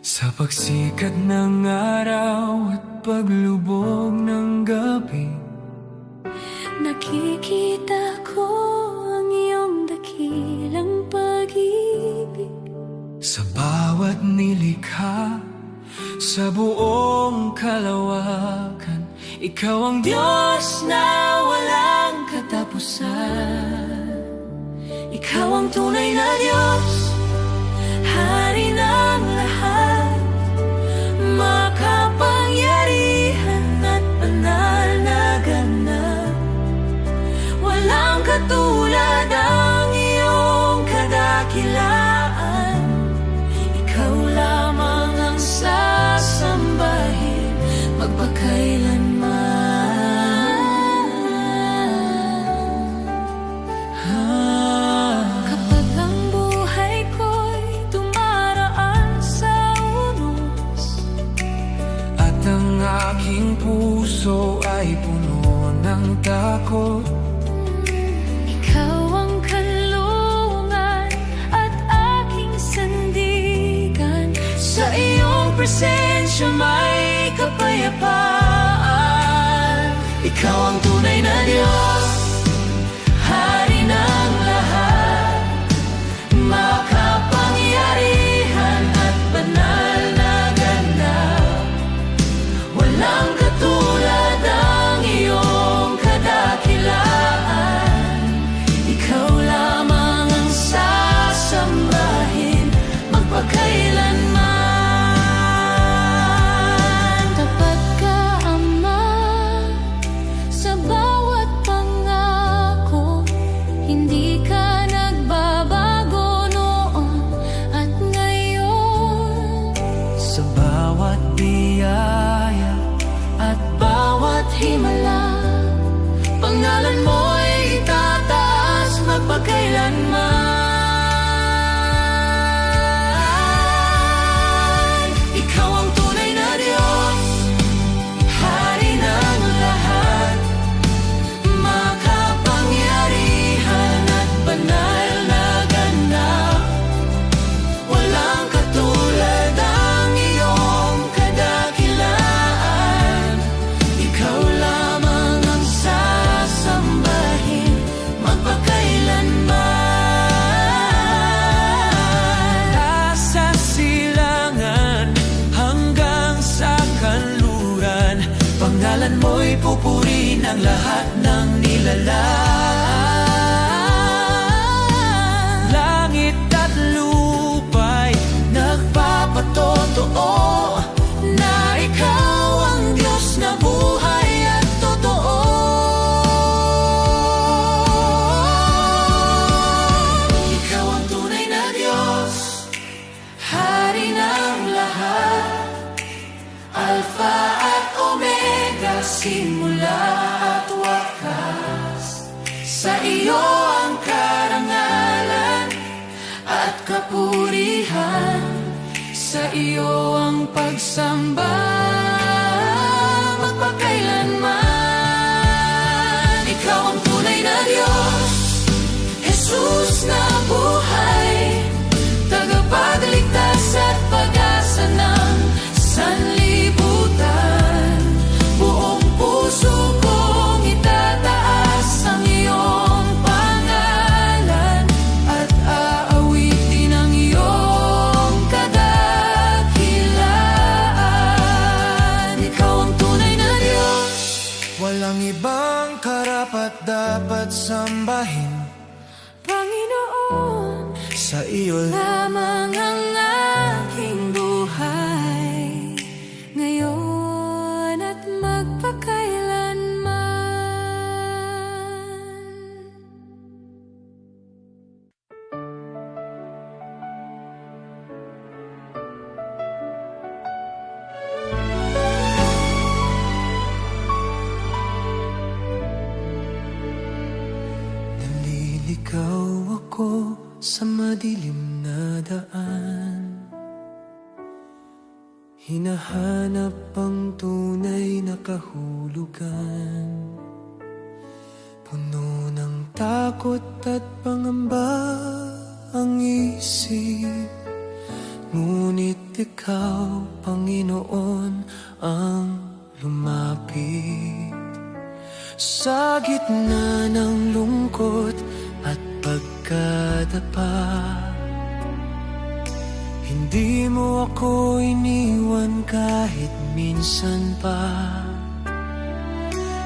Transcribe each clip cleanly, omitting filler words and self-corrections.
Sa pagsikat ng araw at paglubog ng gabi, nakikita ko ang iyong dakilang pag-ibig. sa bawat nilikha, sa buong kalawakan, ikaw ang Diyos na walang katapusan. Ikaw ang tunay na Diyos, Hari ng lahat, makapangyarihan at banal na ganap. Walang katulad ang iyong kadakilaan. Ikaw lamang ang sasambahin magpakailanman. Kapag ang buhay ko'y dumaraan sa unos at ang aking puso ay puno ng takot, ikaw ang kanlungan at aking sandigan. sa iyong presensya may kapayapaan. Ikaw ang tunay na Diyos, Hari ng lahat, makapangyarihan at banal na ganap. Walang katulad ang iyong kadakilaan. Ikaw lamang ang sasambahin magpakailanman. Tapat ka, Ama, sa bawat pangako. Hindi ka nagbabago noon at ngayon. Sa bawat biyaya at bawat Himala, pangalan mo'y itataas magpakailanman. Ikaw ang tunay na Diyos, Hari ng lahat, makapangyarihan at banal na ganap. Walang katulad ang iyong kadakilaan. Ikaw lamang ang sasambahin magpakailanman. Sa silangan hanggang sa kanluran, pangalan mo'y pupurihin ng lahat ng nilalang. Langit at lupa'y nagpapatotoo na ikaw ang Diyos na buhay at totoo. Ikaw ang tunay na Diyos, Hari ng lahat, Alpha at Omega, simula at wakas. Sa iyo ang karangalan at kapurihan, sa iyo ang pagsamba magpakailanman. Ikaw ang tunay na Diyos, Jesus na buhay, tagapagligtas at pag-asa ng sanlibutan. Buong puso kong itataas ang iyong pangalan at aawitin ang iyong kadakilaan. Ikaw ang tunay na Diyos, walang ibang karapat-dapat sambahin. Panginoon, Sa iyo lamang ang aking buhay, ngayon at magpakailanman. naliligaw ako sa madilim na daan. Hinahanap ang tunay na kahulugan, puno ng takot at pangamba ang isip. Ngunit ikaw, Panginoon, ang lumapit. Sa gitna ng lungkot at pagkadapa, hindi mo ako iniwan kahit minsan pa.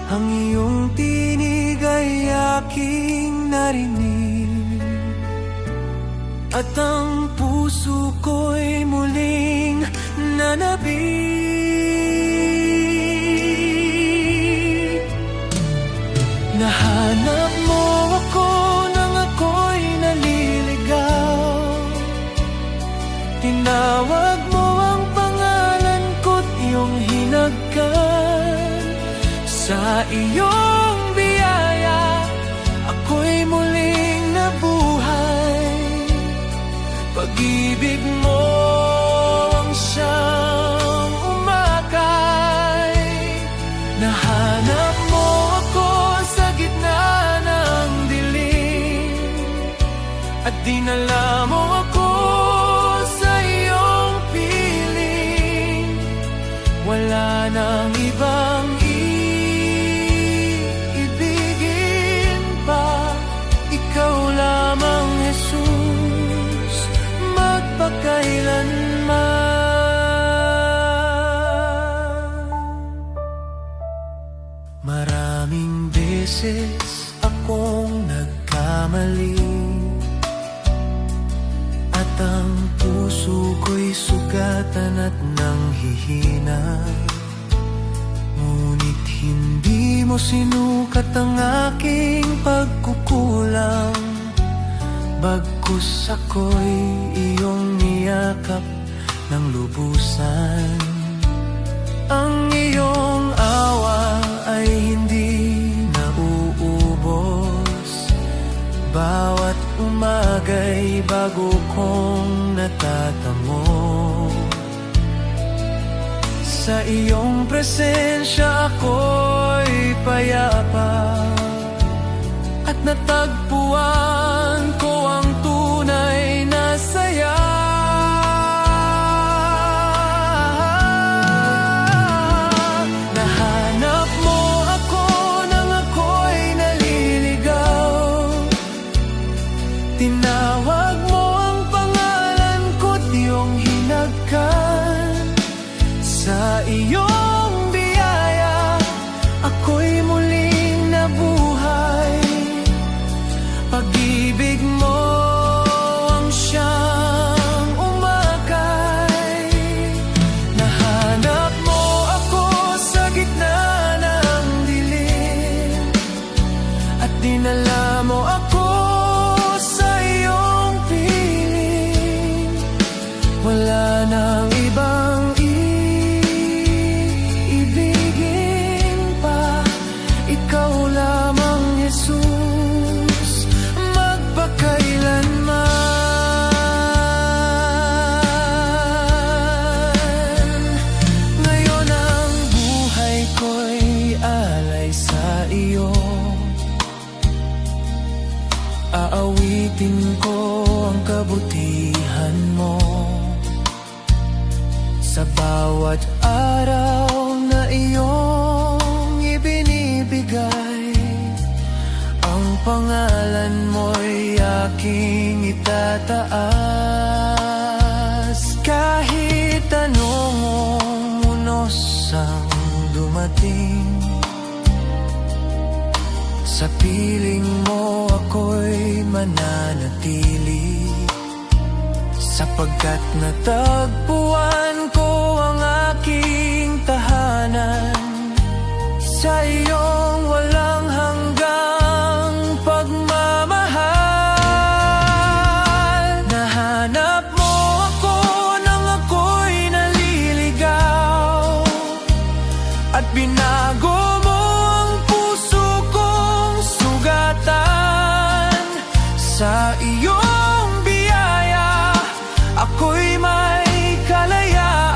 Ang iyong tinig ay aking narinig, at ang puso ko'y muling nanabik. Nahanap mo ako nang ako'y naliligaw. Tinawag mo ang pangalan ko't iyong hinagkan. Sa iyong biyaya, ako'y muling nabuhay. Pag-ibig mo ang siyang umakay. Nahanap mo ako sa gitna ng dilim, at dinala mo ako sa iyong piling. Wala nang ibang iibigin pa, ikaw lamang, Jesus, magpakailanman. Maraming beses akong nagkamali, at ang puso ko'y sugatan at nanghihina. Ngunit hindi mo sinukat ang aking pagkukulang. Bagkus ako'y iyong niyakap ng lubusan. Ang iyong awa ay hindi nauubos. Bawat umaga'y bago kong natatamo. Sa iyong presensya ako'y payapa, at natagpuan ko ang tunay na saya. Nahanap mo ako nang ako'y naliligaw. Tinawag mo ang pangalan ko't iyong hinagkan. Sa iyong biyaya, ako'y muling nabuhay. Pag-ibig mo ang siyang umakay. Nahanap mo ako sa gitna ng dilim, at dinala mo ako sa iyong piling. Wala nang ibang iibigin pa, ikaw lamang, Jesus, magpakailanman. Ngayon ang buhay ko'y alay sa iyo. Aawitin ko ang kabutihan mo. Sa bawat araw na iyong ibinibigay, ang pangalan mo'y aking itataas. Kahit anong unos ang dumating, sa piling mo ako'y mananatili. Sapagkat natagpuan ko ang aking tahanan sa iyong walang hanggang pagmamahal. Nahanap mo ako nang ako'y naliligaw, at binago mo ang puso kong sugatan. Sa iyong biyaya, ako'y may kalayaan.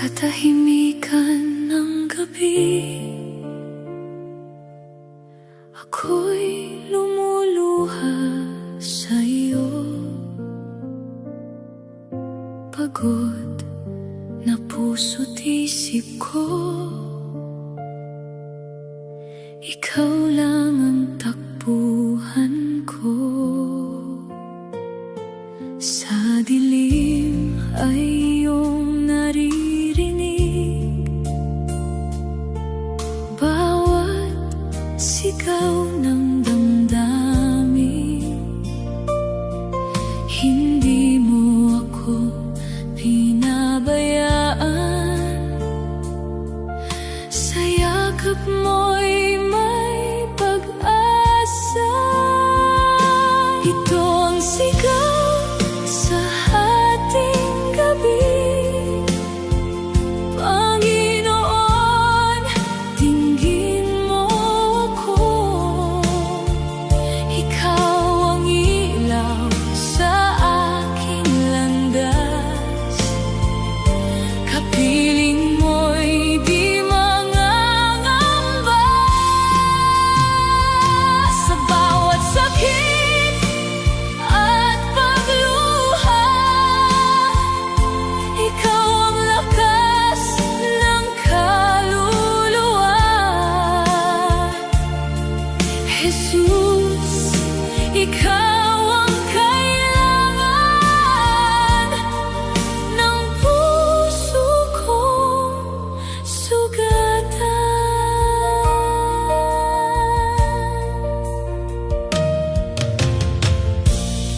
katahimikan ng gabi, ako'y lumuluha sa'yo. Pagod na puso't isip ko, ikaw lang ang takbuhan ko. Sa dilim ay iyong naririnig bawat sigaw ng damdamin. Hindi mo ako pinabayaan, sa yakap mo'y may pag-asa. Ito ang sigaw sa ating gabi, Panginoon, dinggin mo ako. Ikaw ang ilaw sa aking landas, kapiling mo'y di mangangamba. Sa bawat sakit at pagluha, ikaw ang lakas ng kaluluwa. Jesus, ikaw ang kailangan ng puso kong sugatan.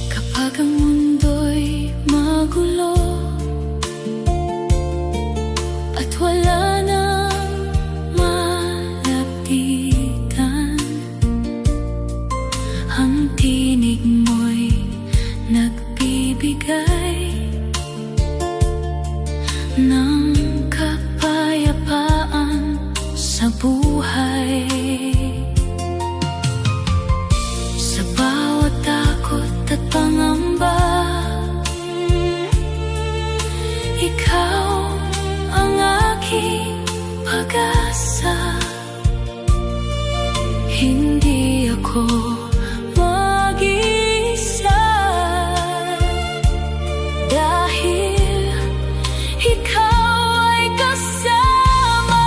Kapag ang mundo'y magulo at wala nang malapitan, ang tinig mo'y nagbibigay ng kapayapaan sa buhay. Sa bawat takot at pangamba, ikaw ang aking pag-asa. Hindi ako mag-isa, dahil ikaw ay kasama.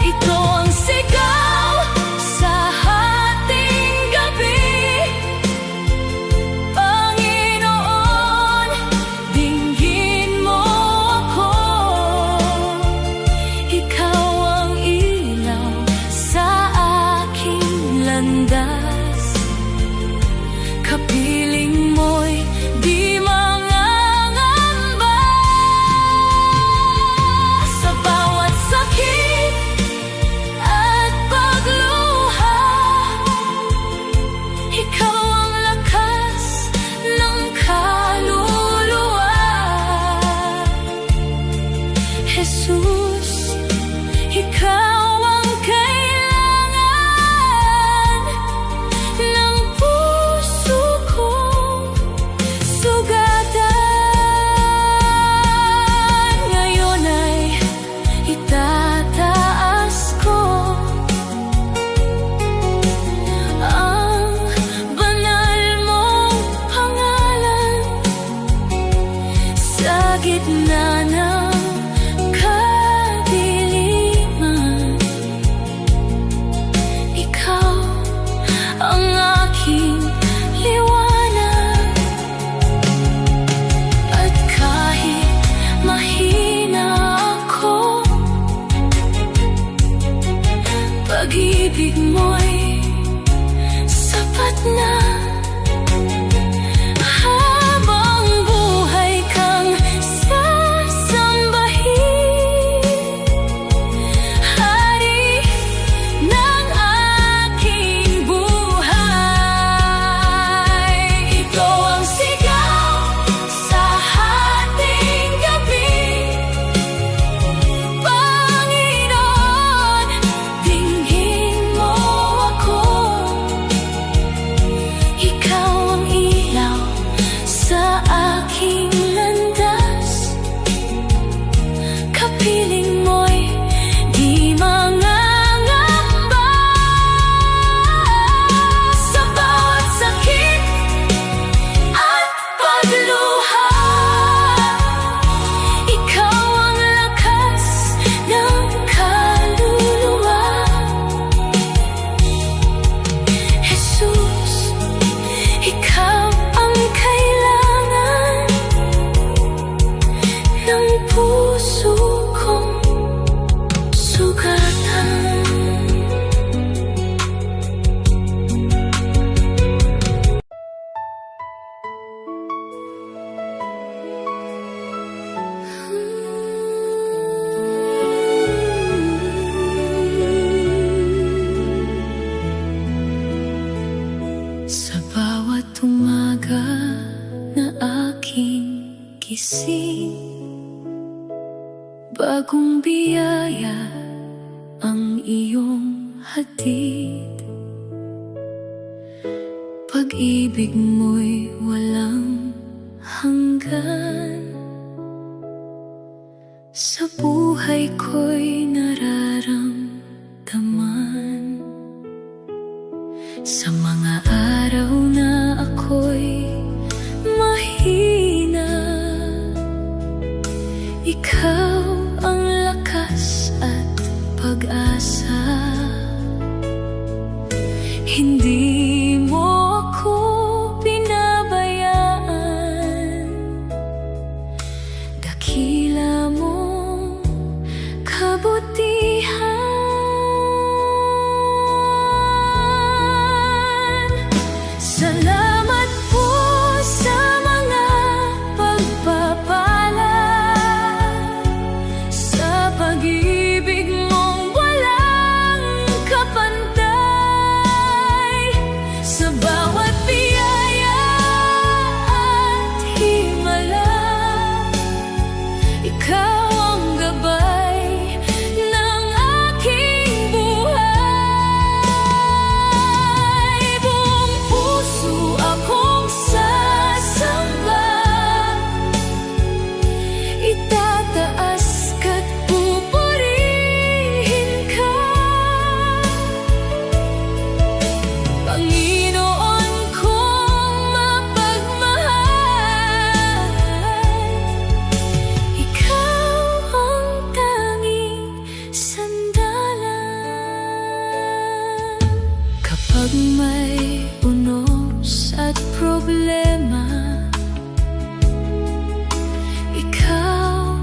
Ito ang sigaw sa ating gabi, Panginoon, dinggin mo ako. Ikaw ang ilaw sa aking landas, kapiling mo'y di mangangamba. Sa bawat sakit at pagluha, ikaw ang lakas ng kaluluwa. Jesus, ikaw ang kailangan ng puso kong sugatan. Ngayon ay itataas ko ang banal mong pangalan sa gitna ng kadiliman. Ikaw ang aking liwanag, at kahit mahina ako, pag-ibig mo'y sapat na. Habang buhay kang sasamba, puso kong sugatan. Sa bawat umaga na aking gising, bagong biyaya ang iyong hatid. Pag-ibig mo'y walang hanggan, sa buhay ko'y nararamdaman. Sa mga araw na ako'y mahina, ikaw ang lakas at pag-asa. Hindi mo ako pinabayaan, dakila mong kabutihan. Salamat po sa mga pagpapala, sa pag-ibig mong walang kapantay, sa bawat biyaya at himala. Ikaw ang gabay ng aking buhay. Buong puso akong sasamba, itataas ka't pupurihin ka. Panginoon kong mapagmahal, ikaw ang tanging sandalan. Kapag may unos at problema, ikaw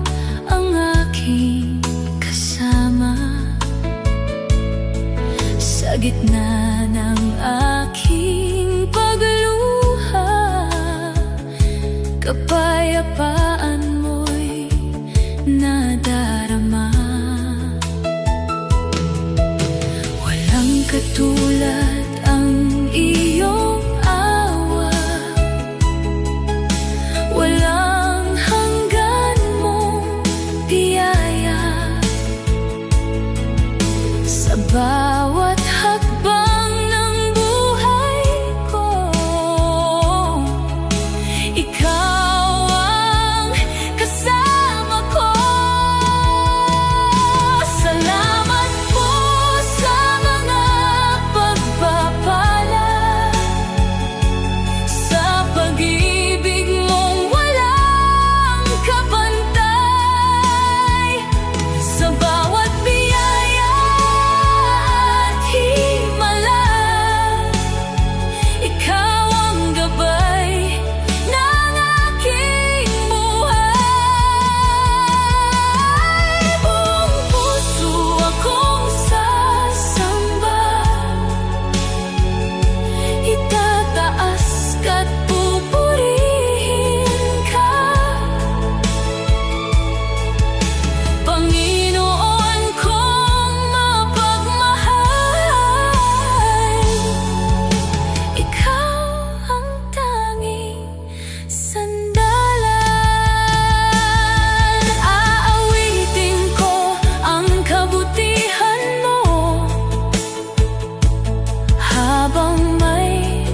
ang aking kasama. Sa gitna ng aking pagluha, kapayapaan mo'y nadarama. Walang katulad ang iyong awa, walang hanggan mong biyaya. Sa bawat hakbang ng buhay ko, ikaw ang kasama ko. Salamat po sa mga pagpapala, sa pag-ibig mong walang kapantay, sa bawat biyaya at himala. Ikaw ang gabay ng aking buhay. Buong puso akong sasamba, itataas ka't pupurihin ka. Panginoon kong mapagmahal, ikaw ang tanging sandalan. Aawitin ko ang kabutihan mo habang may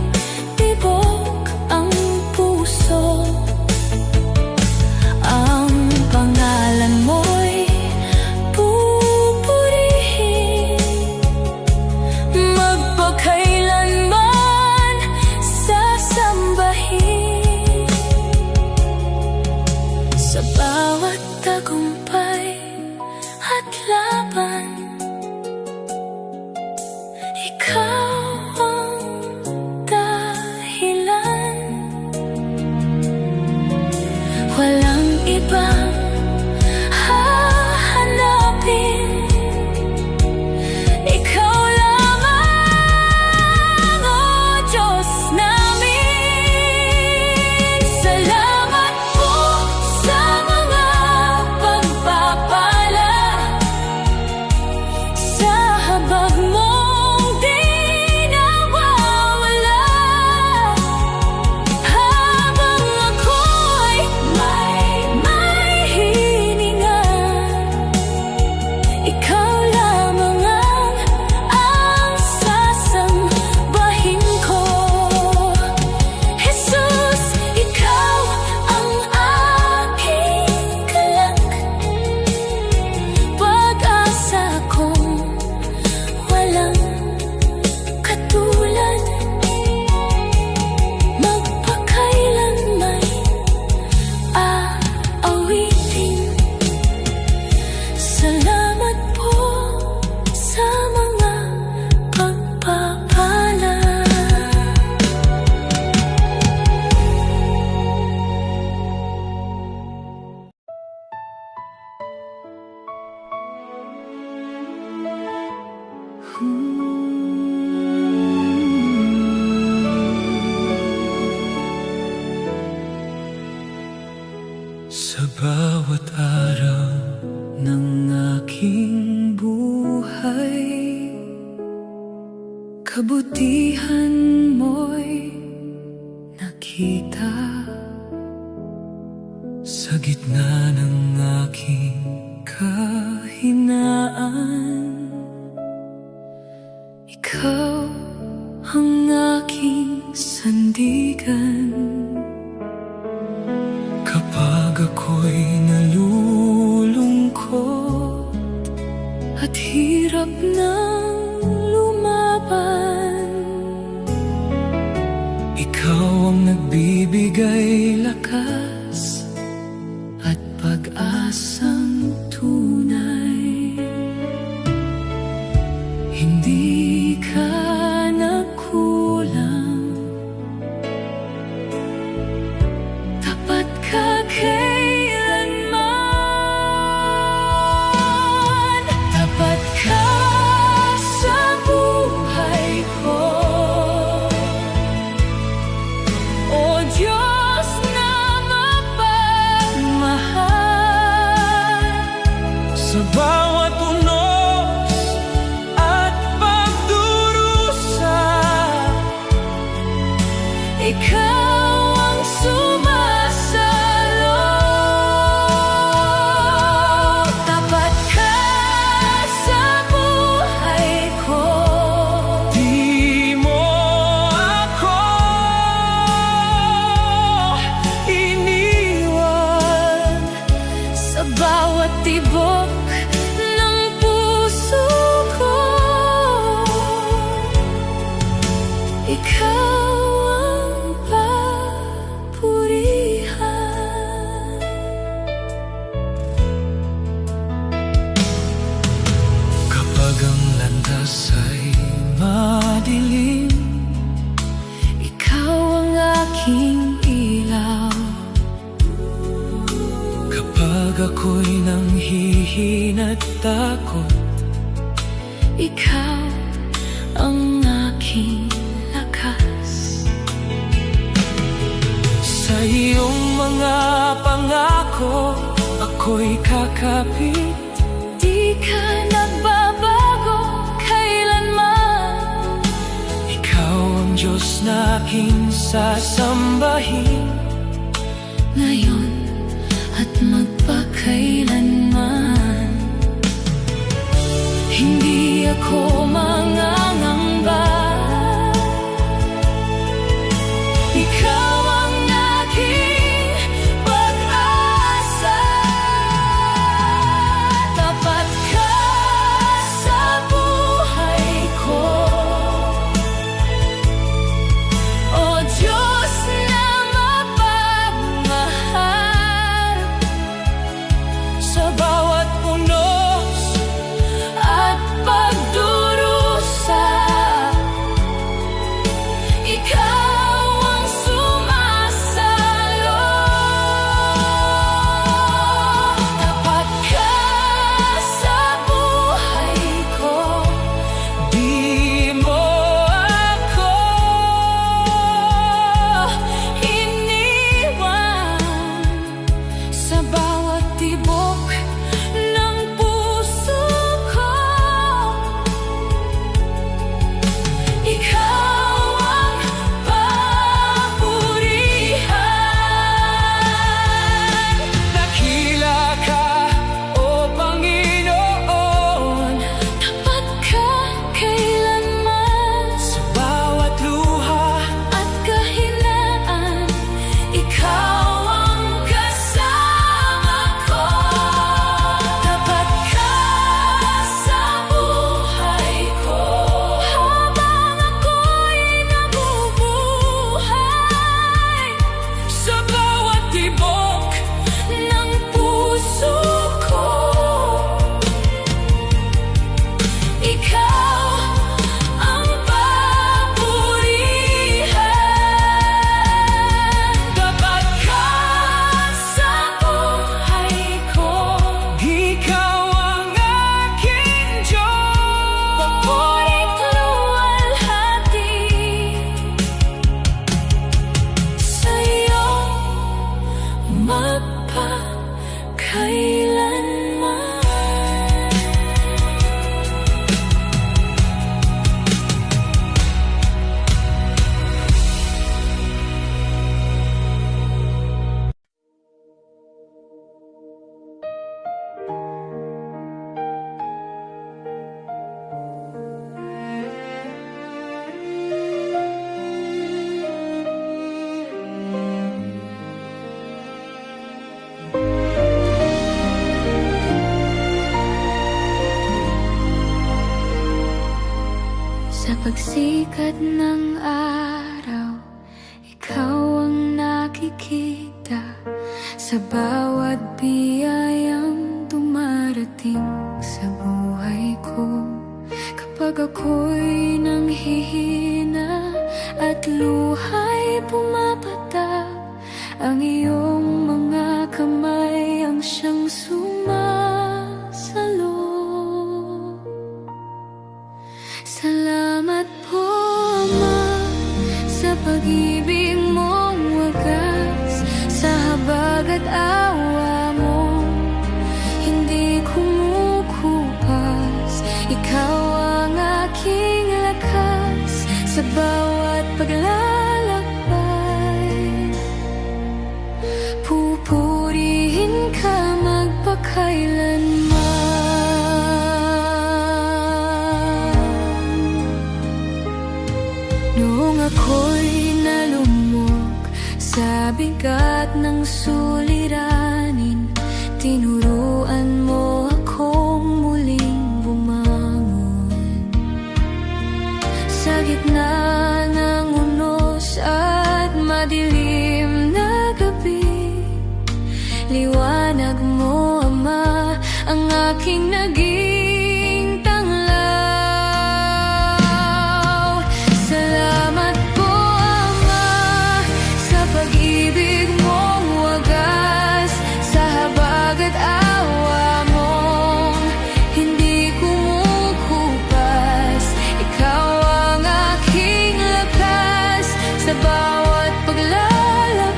tibok ang puso. Ang pangalan mo'y pupurihin, magpakailanman sasambahin. Sa bawat tagumpay at laban, ikaw ang dahilan. Walang ibang Sa bawat araw ng aking buhay, kabutihan mo'y nakita. Sa gitna ng aking kahinaan, ikaw ang aking sandigan. Kapag ako'y nalulungkot at hirap nang lumaban, ikaw ang nagbibigay lakas at pag-asang tunay. Hindi ka nagkulang, tapat ka kailanman. Tapat ka sa buhay ko, O Diyos na mapagmahal. Sa bawat unos at pagdurusa, ikaw ang sumasalo. Tapat ka sa buhay ko, di mo ako iniwan. Sa bawat tibok ng puso ko, ikaw ang papurihan. Kapag ang landas ay madilim, ikaw ang aking ilaw. Kapag ako'y nanghihina't takot, ikaw ang aking lakas. Sa iyong mga pangako, ako'y kakapit. Di ka nagbabago kailanman. Ikaw ang Diyos na aking sasambahin, ngayon at magpakailanman. Hindi ako mangangamba, ikaw ang aking pag-asa. Tapat ka sa buhay ko, O Diyos na mapagmahal. Sa bawat unos at pagdurusa, ikaw ang sumasalo. Tapat ka sa buhay ko, di mo ako iniwan. Sa bawat tibok ng puso ko, ikaw ang papurihan. Dakila ka, O Panginoon, tapat ka kailanman. Sa bawat luha at kahinaan, ikaw ang kasama pagsikat ng araw, ikaw ang nakikita sa bawat biyayang dumarating sa buhay ko. Kapag ako'y nanghihina at luha'y pumapatak, ang iyong mga kamay ang siyang sumasalo. Salamat po, Ama, sa pag-ibig mong wagas, sa habag at awa mo, hindi kumukupas. Ikaw ang aking lakas sa bawat paglalakbay. Pupurihin ka magpakailanman. Noong ako'y nalumok sa bigat ng suliranin, tinuruan mo akong muling bumangon. Sa gitna ng unos at madilim na gabi, liwanag mo, Ama, ang aking naging tanglaw. Salamat po, Ama, sa pag-ibig mong wagas, sa habag at awa mong hindi kumukupas. Ikaw ang aking lakas sa bawat paglalakbay.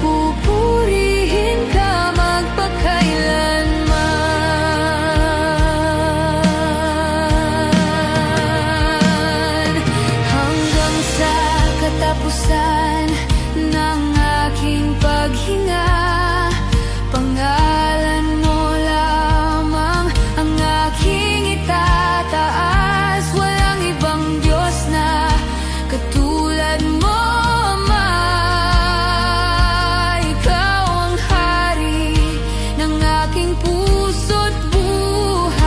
Pupurihin ka magpakailanman. Hanggang sa katapusan ng aking paghinga, pangalan mo lamang ang aking itataas. Walang ibang Diyos na katulad mo, Ama. Ikaw ang hari ng aking puso't buhay.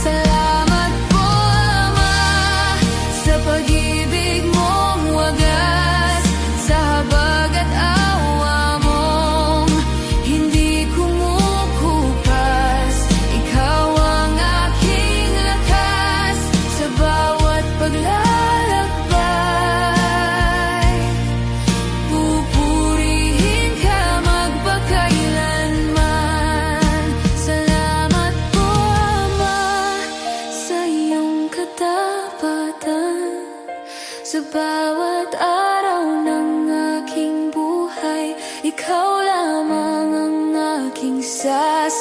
Salamat po, Ama, sa pag-ibig mong wagas, sa habag at awa mong hindi kumukupas. Ikaw ang aking lakas sa bawat paglalakbay. Pupurihin ka magpakailanman. Salamat po, Ama, sa iyong katapatan. Sa bawat araw ng aking buhay, ikaw lamang ang aking sasambahin.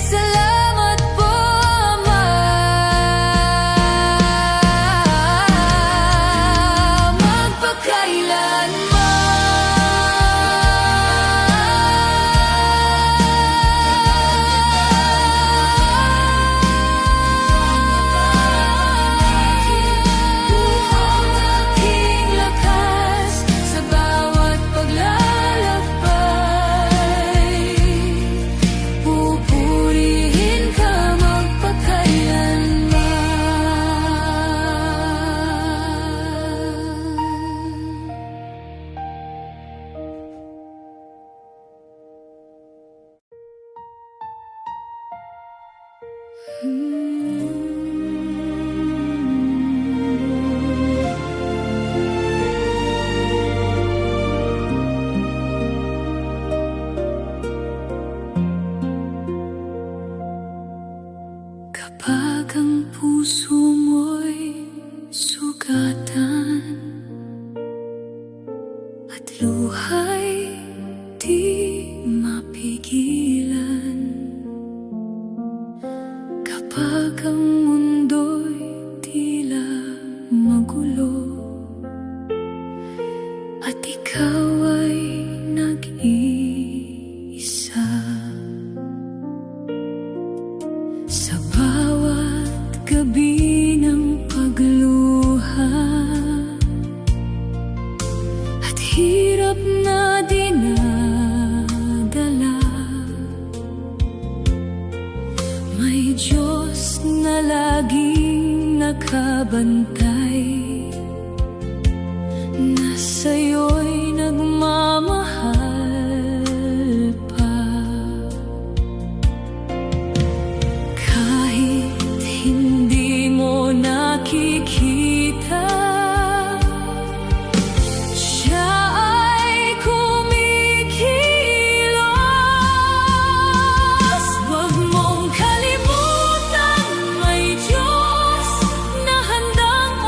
Salamat po, Ama, aking lakas sa bawat paglalakbay. Pupurihin ka magpakailanman. Kapag ang puso mo'y sugatan at luha'y di mapigilan, kapag ang mundo'y tila magulo at ikaw ay nag-iisa, sa bawat gabi ng pagluha at hirap na dinadala, nagbabantay na sa'yo'y nagmamahal pa. Kahit hindi mo nakikita, siya ay kumikilos. Huwag mong kalimutan, may Diyos na handang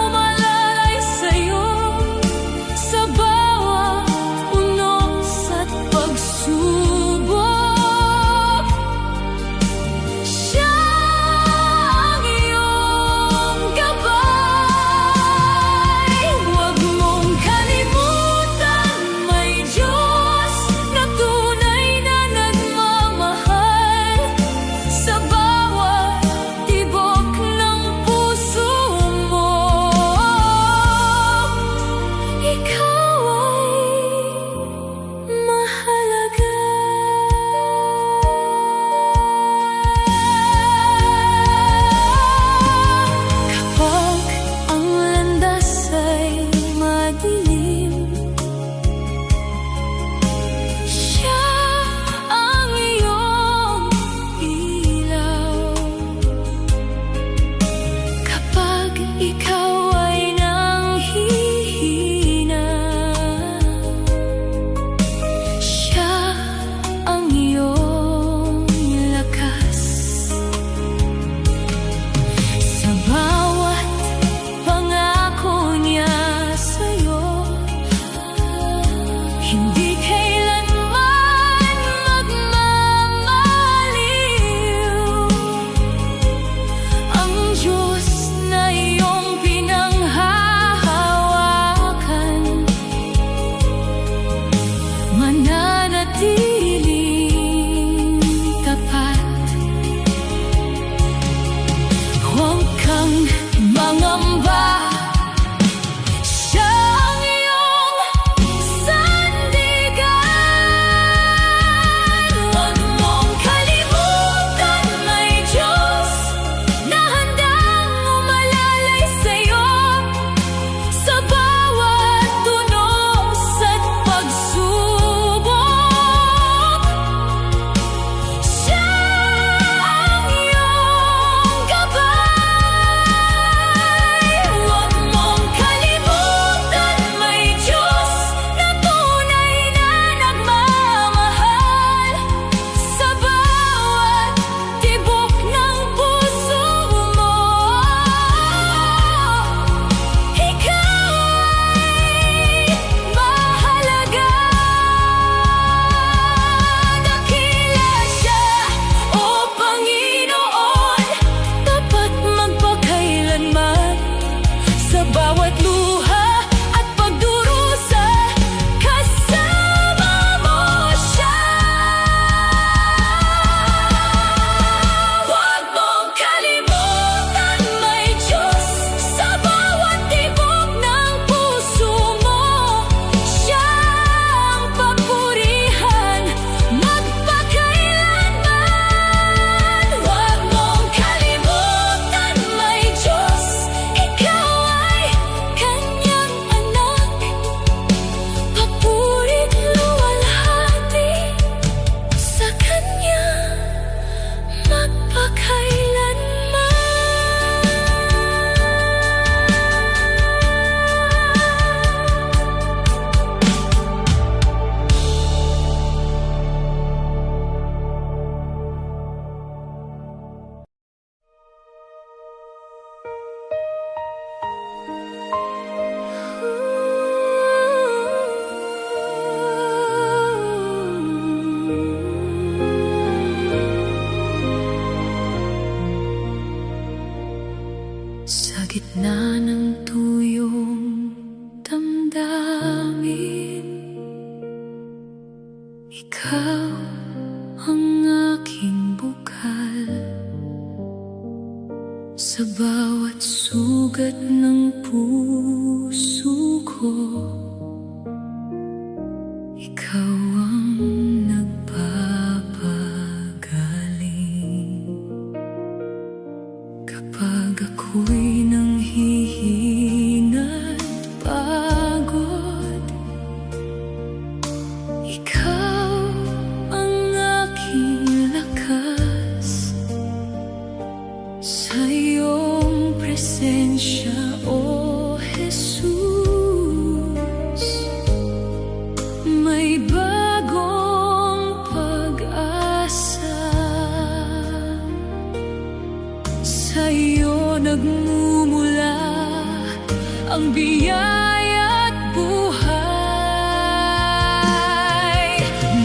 buhay at buhay.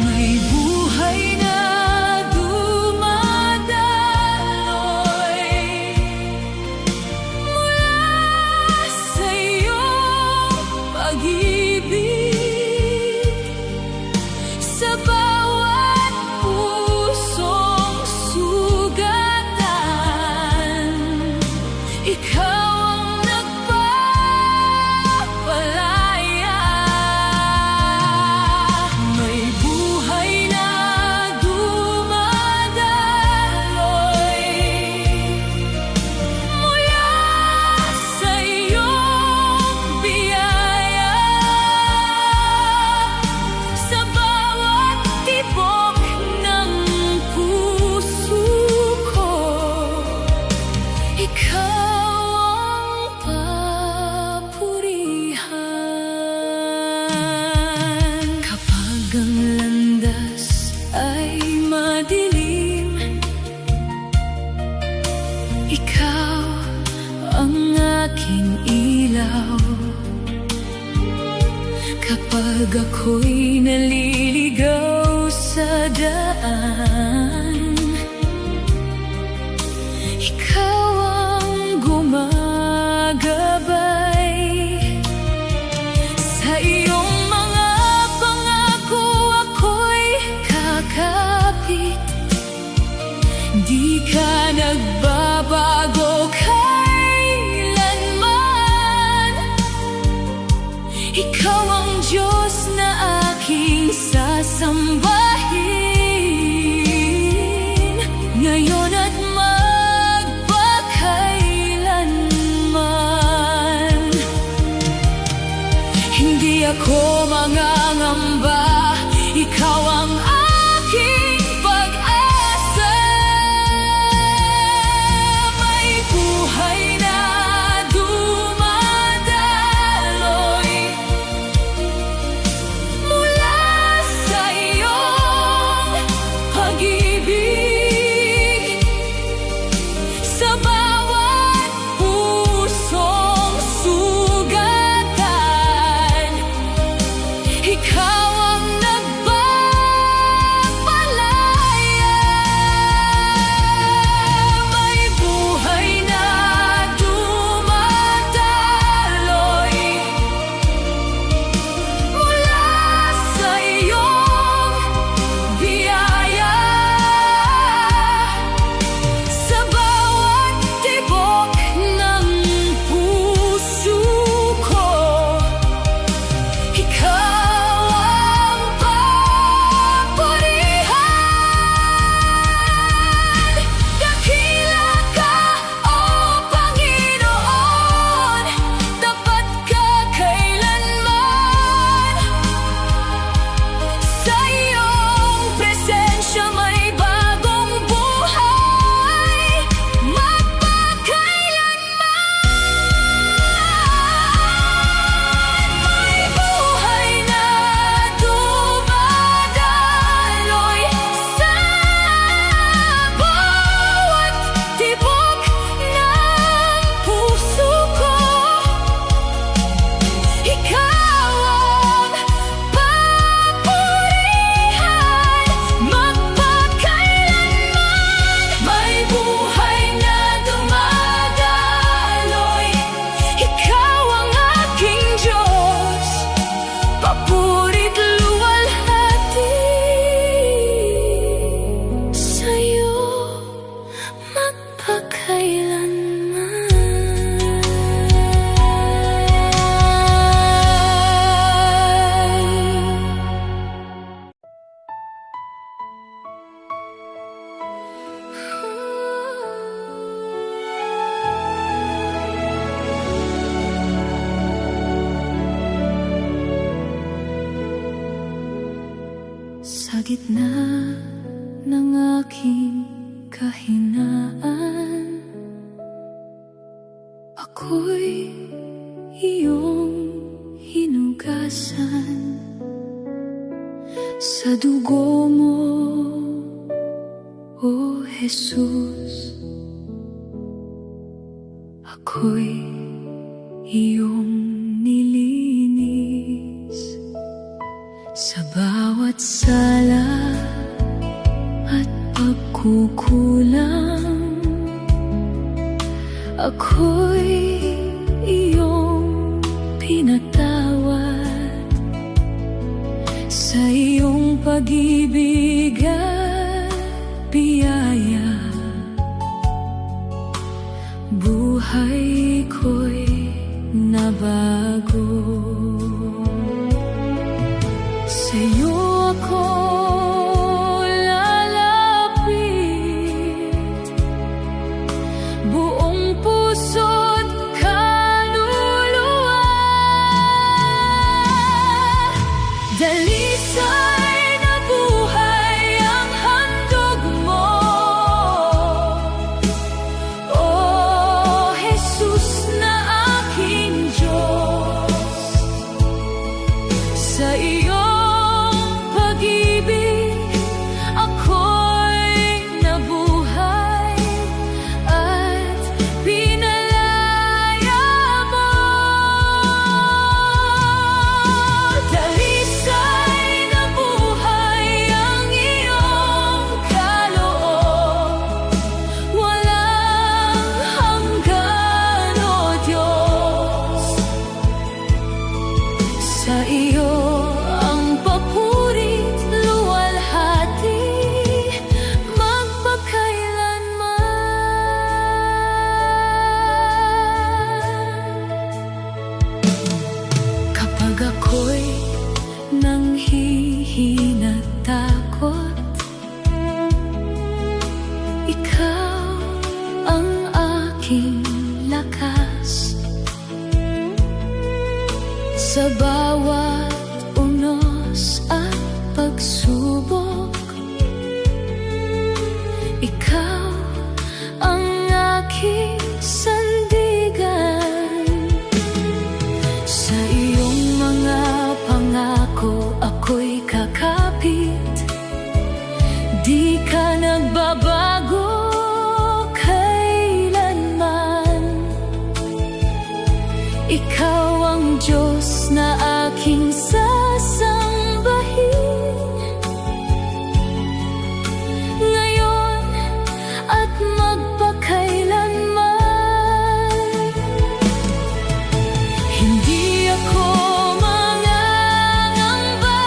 May buhay na dumadaloy mula sa iyong pag-ibig, sa bawat pusong sugatan. Ikaw ang nagpapalaya. May buhay na dumadaloy mula sa iyong biyaya, sa bawat tibok ng puso ko. Ikaw ang papurihan. Kapag ang landas ay madilim, ikaw ang aking ilaw. Kapag ako'y naliligaw sa daan, ikaw ang gumagabay. Sa iyong mga pangako ako'y kakapit. Di ka nagbabago kailanman. Ikaw ang Diyos na aking sasambahin, ngayon at magpakailanman. Hindi ako mangangamba, ikaw ang aking pag-asa. May buhay na dumadaloy mula sa iyong pag-ibig, sa bawat pusong sugatan. Ikaw ang nagpapalaya. May buhay na dumadaloy mula sa iyong biyaya, sa bawat tibok ng puso ko. Ikaw ang papurihan. Dakila ka, O Panginoon, tapat ka kailanman. Sa iyong presensya may bagong buhay, magpakailanman. May buhay na dumadaloy sa bawat tibok ng puso ko. Ikaw ang papurihan, magpakailanman. May buhay na dumadaloy. Ikaw ang aking Diyos, papurit luwalhati. Sa'yo magpakailanman. Sa gitna ng aking kahinaan, ako'y iyong hinugasan sa dugo mo, O Jesus. Ako'y iyong nililigawan. Sa bawat sala at pagkukulang, ako'y iyong pinatawad. Sa iyong pag-ibig at biyaya, buhay ko'y nabago. Sa'yo ako lalapit, buong puso't kaluluwa. Dalisay na buhay ang handog mo, O Jesus na aking Diyos. Sa iyong pag-ibig ako'y nabuhay at pinalaya mo. Dalisay na buhay ang iyong kaloob, walang hanggan, O Diyos. Sa iyo ang papurit luwalhati, magpakailanman. Kapag ako'y nanghihina takot, ikaw ang aking lakas. Sa bawat unos at pagsubok, ikaw ang aking sandigan. Sa iyong mga pangako ako'y kakapit, di ka nagbabago kailanman. Ikaw ang Diyos na aking sasambahin, ngayon at magpakailanman. Hindi ako mangangamba,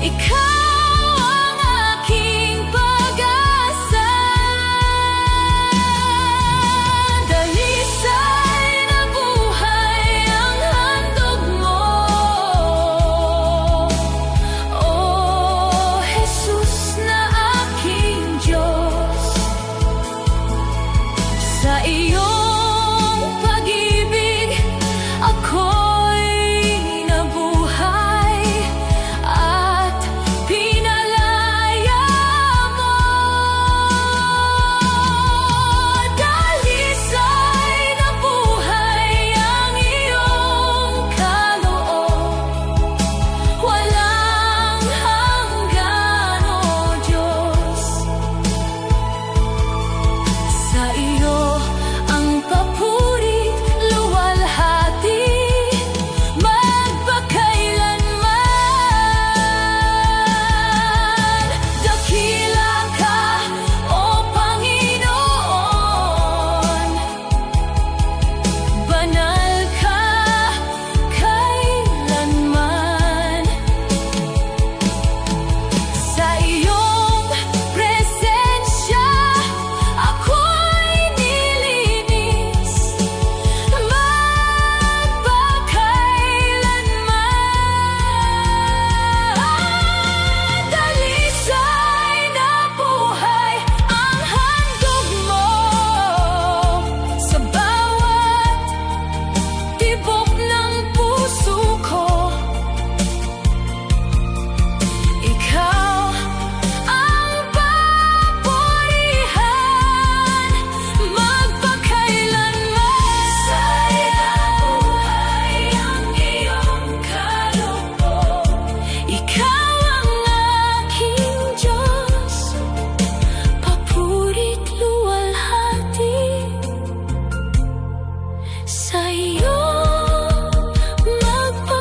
ikaw ang aking pag-asa. Dalisay na buhay ang handog mo, O Jesus na aking Diyos. Sa iyong pag-ibig ako'y nabuhay at pinalaya mo. Dalisay na buhay ang iyong kaloob, walang hanggan, O Diyos. Sa iyo ang papurit luwalhati, magpakailanman. Dakila ka, O Panginoon, banal ka kailanman. Sa iyong presensya ako'y nilinis, magpakailanman. Dalisay na buhay ang handog mo, sa bawat tibok ng puso ko. Ikaw ang papurihan, magpakailanman. Dalisay na buhay ang iyong kaloob, ikaw ang aking Diyos. Papurit luwalhati, sa iyo magpakailanman.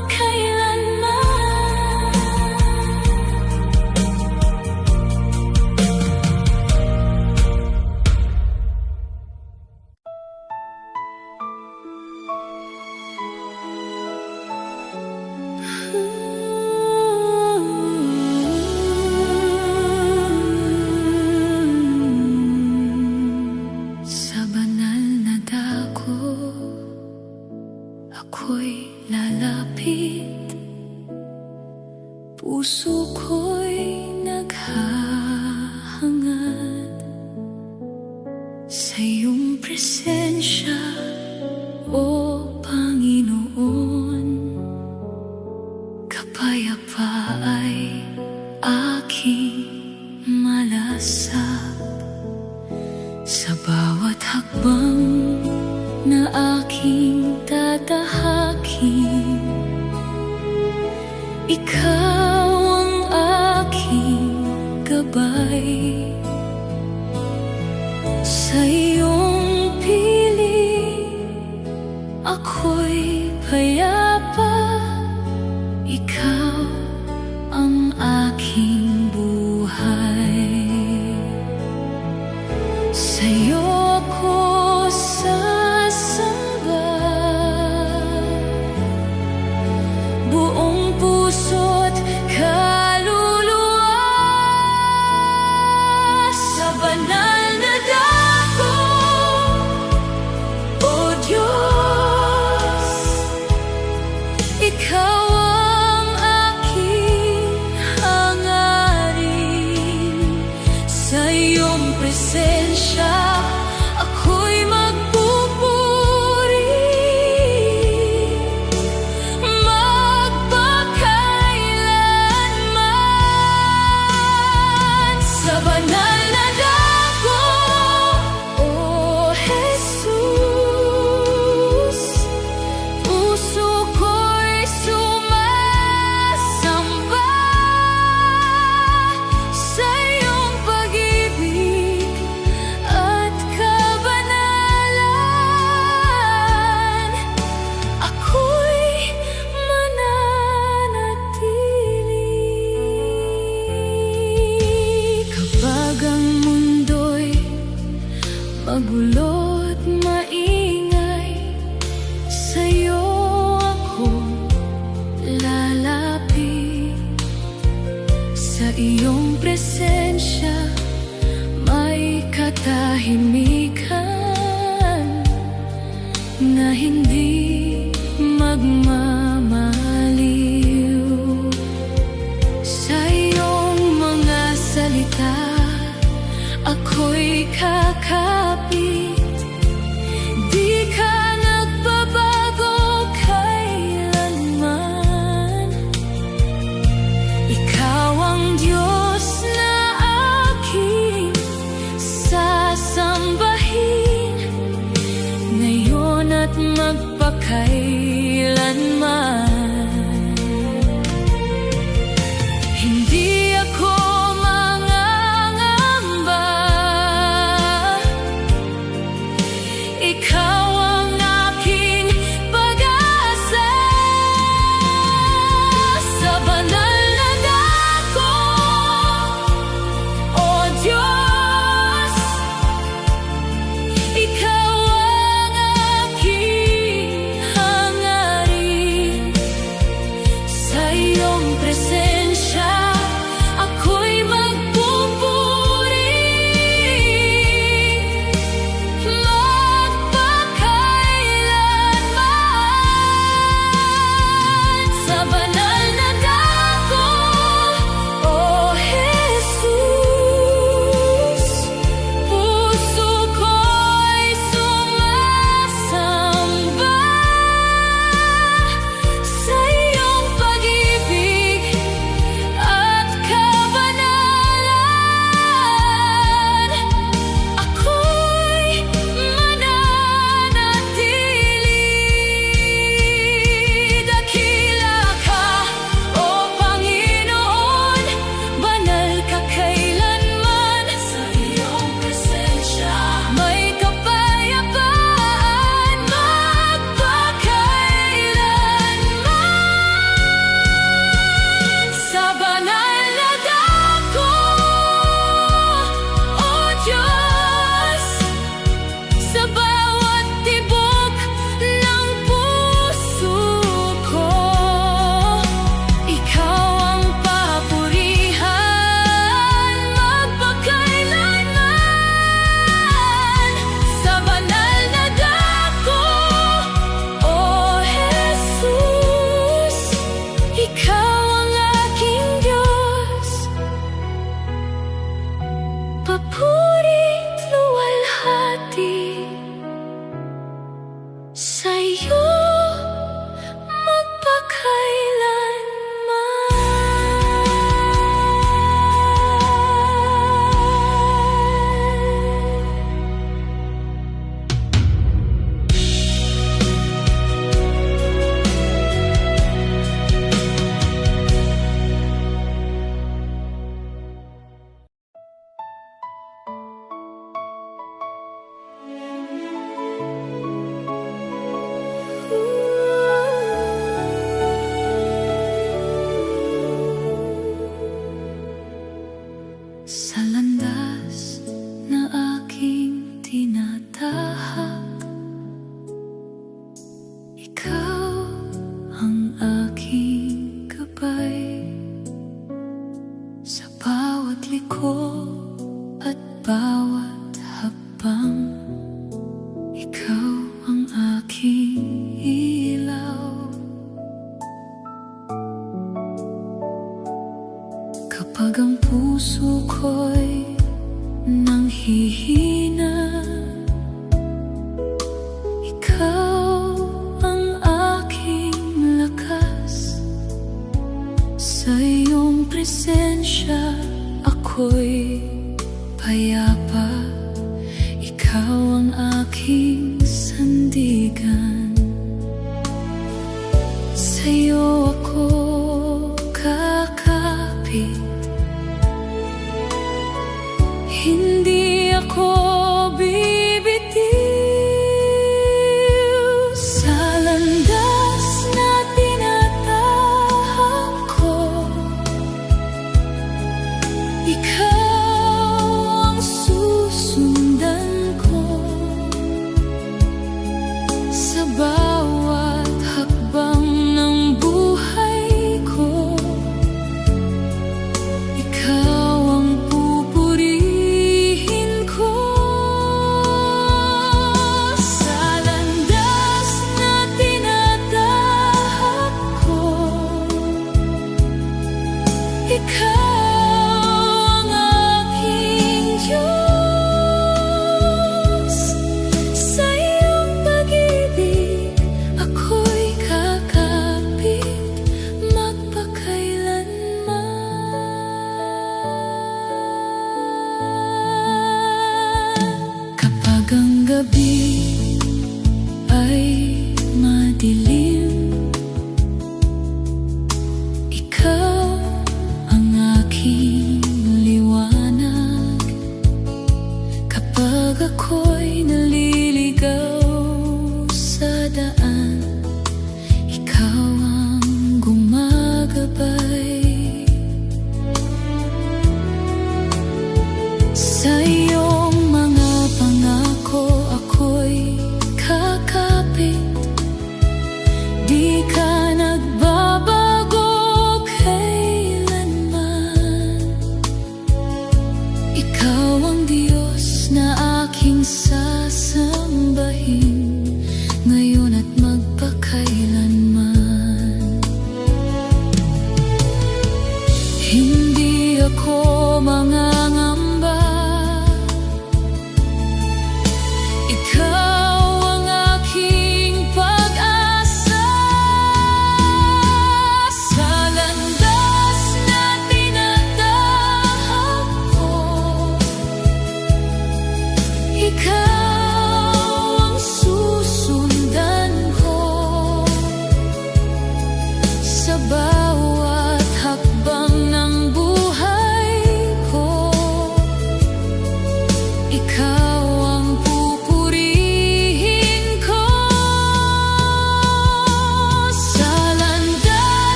ako'y lalapit, puso ko'y naghahangad sa iyong presensya, O Panginoon. Kapayapa ay aking malasap sa bawat hakbang na aking tatahakin. Ikaw ang aking gabay, sa iyong piling ako'y payapa. Ikaw ang aking buhay, sa'yo ako sasamba, buong puso't kaluluwa. Sa banal na dako, O Diyos, Ikaw ang aking hangarin. Sa iyong presensya ako'y magpupuri, magpakailanman. Sa banal na dako, O Jesus, puso ko'y sumasamba sa iyong pag-ibig at kabanalan. Ako'y mananatili. Kapag ang mundo'y magulo't maingay, sa'yo ako lalapit. Sa iyong presensya may katahimikan na hindi magmamaliw. Sa iyong mga salita ako'y kakapit. Di ka nagbabago kailanman. Ikaw ang Diyos na aking sasambahin, ngayon at magpakailanman. Hindi ako mangangamba, ikaw ang aking pag-asa. Sa banal na dako, O Diyos, Ikaw ang aking hangarin. sa'yo magpakailanman. Sa landas na aking tinatahak, ikaw ang aking gabay. Sa bawat liko at bawat hakbang, ikaw ang aking ilaw. Kapag ang puso ko'y nanghihina, ikaw ang aking lakas. Sa iyong presensya ako'y payapa, ikaw ang aking sandigan. Sa'yo ako kakapit, hindi ako bibitiw. Sa landas na tinatahak ko, ikaw ang susundan ko. Sa bawat hakbang ng buhay ko, ikaw ang pupurihin ko. Sa landas na tinatahak ko, ikaw ang aking Diyos. Sa iyong pag-ibig ako'y kakapit magpakailanman. Kapag ang gabi ay madilim, ikaw ang aking liwanag. Kapag ako'y naliligaw sa daan, ikaw ang gumagabay. Sa iyong mga pangako ako'y kakapit, di ka nagbabago kailanman. Ikaw ang Diyos na aking sasambahin, ngayon at magpakailanman.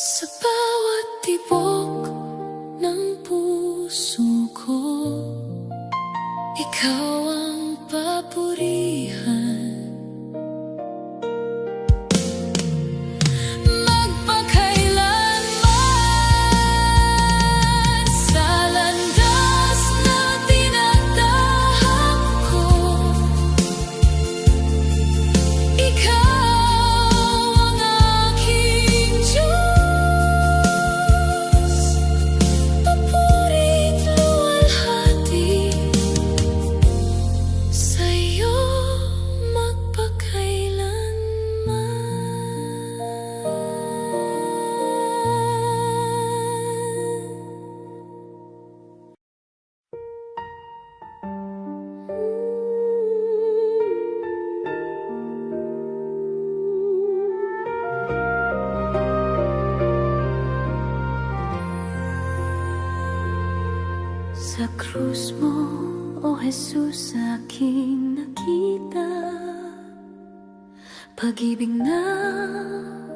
Sa bawat tibok ng puso ko, ikaw ang papurihan. Magpakailanman sa landas na tinatahak ko, ikaw ang aking Diyos. Papurit luwalhati sa'yo sa krus mo, O Jesus, aking nakita pag-ibig na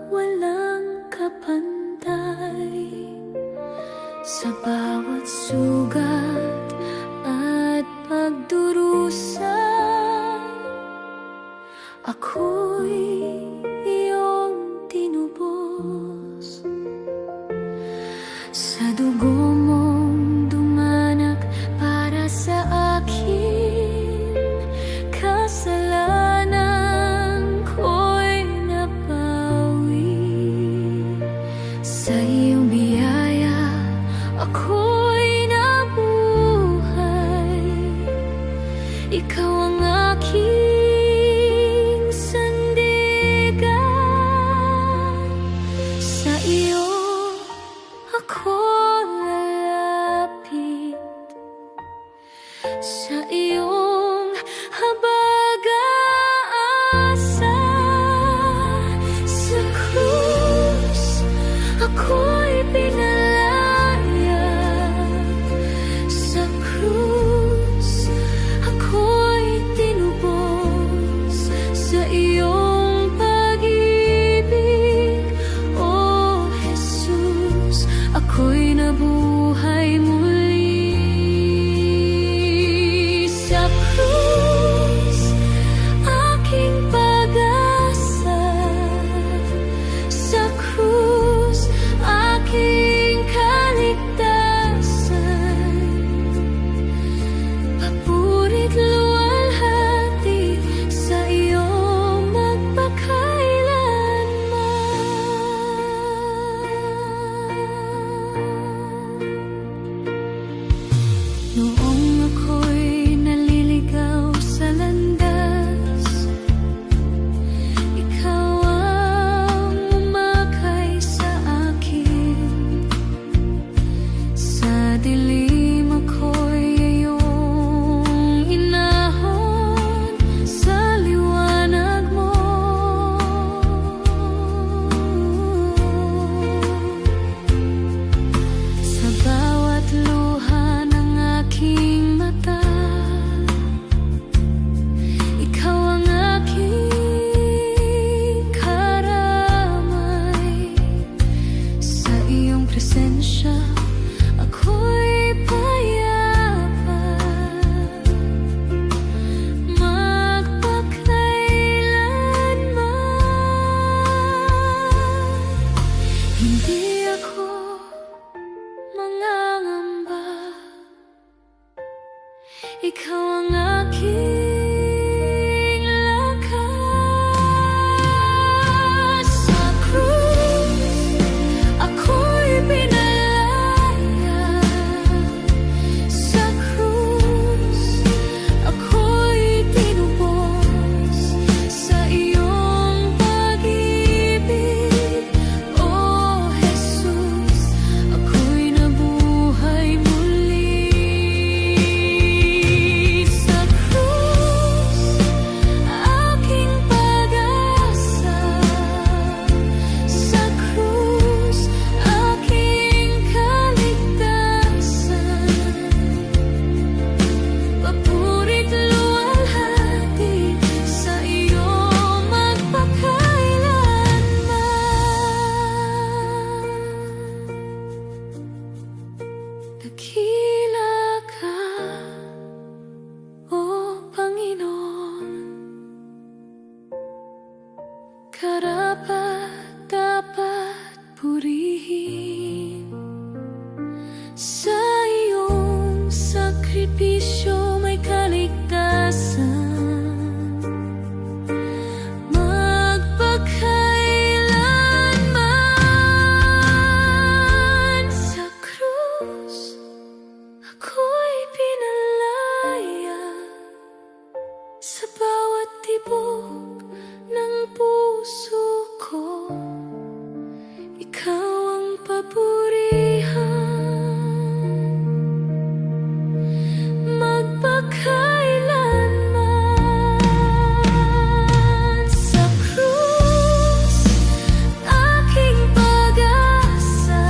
walang kapantay. Sa bawat sugat at pagdurusa, ako'y iyong tinubos. Sa dugo mong dumanak para sa akin, kasalanan ko'y napawi. Sa iyong biyaya ako'y nabuhay. Ikaw ang aking sandigan. Sa iyo ako lalapit, sa iyong habag-aasa. Sa krus ako'y pinalaya, sa krus ako'y tinubos. Sa iyong pag-ibig, O Jesus, ako'y nabuhay muli. Sa krus aking pag-asa, sa krus aking kaligtasan. Papurit luwalhati sa iyo magpakailanman. Noong ako'y naliligaw sa landas, ikaw ang umakay sa akin. Sa dilim ako'y iyong inahon sa liwanag mo. Sa bawat luha ng aking mata, ikaw ang aking karamay. Sa iyong presensya ako'y payapa. Magpakailanman hindi ako mangangamba. Ikaw ang aking lakas. Sa krus ako'y pinalaya, sa krus ako'y tinubos. Sa iyong pag-ibig, O Jesus, ako'y nabuhay muli. magpakailanman. Sa krus, aking pag-asa,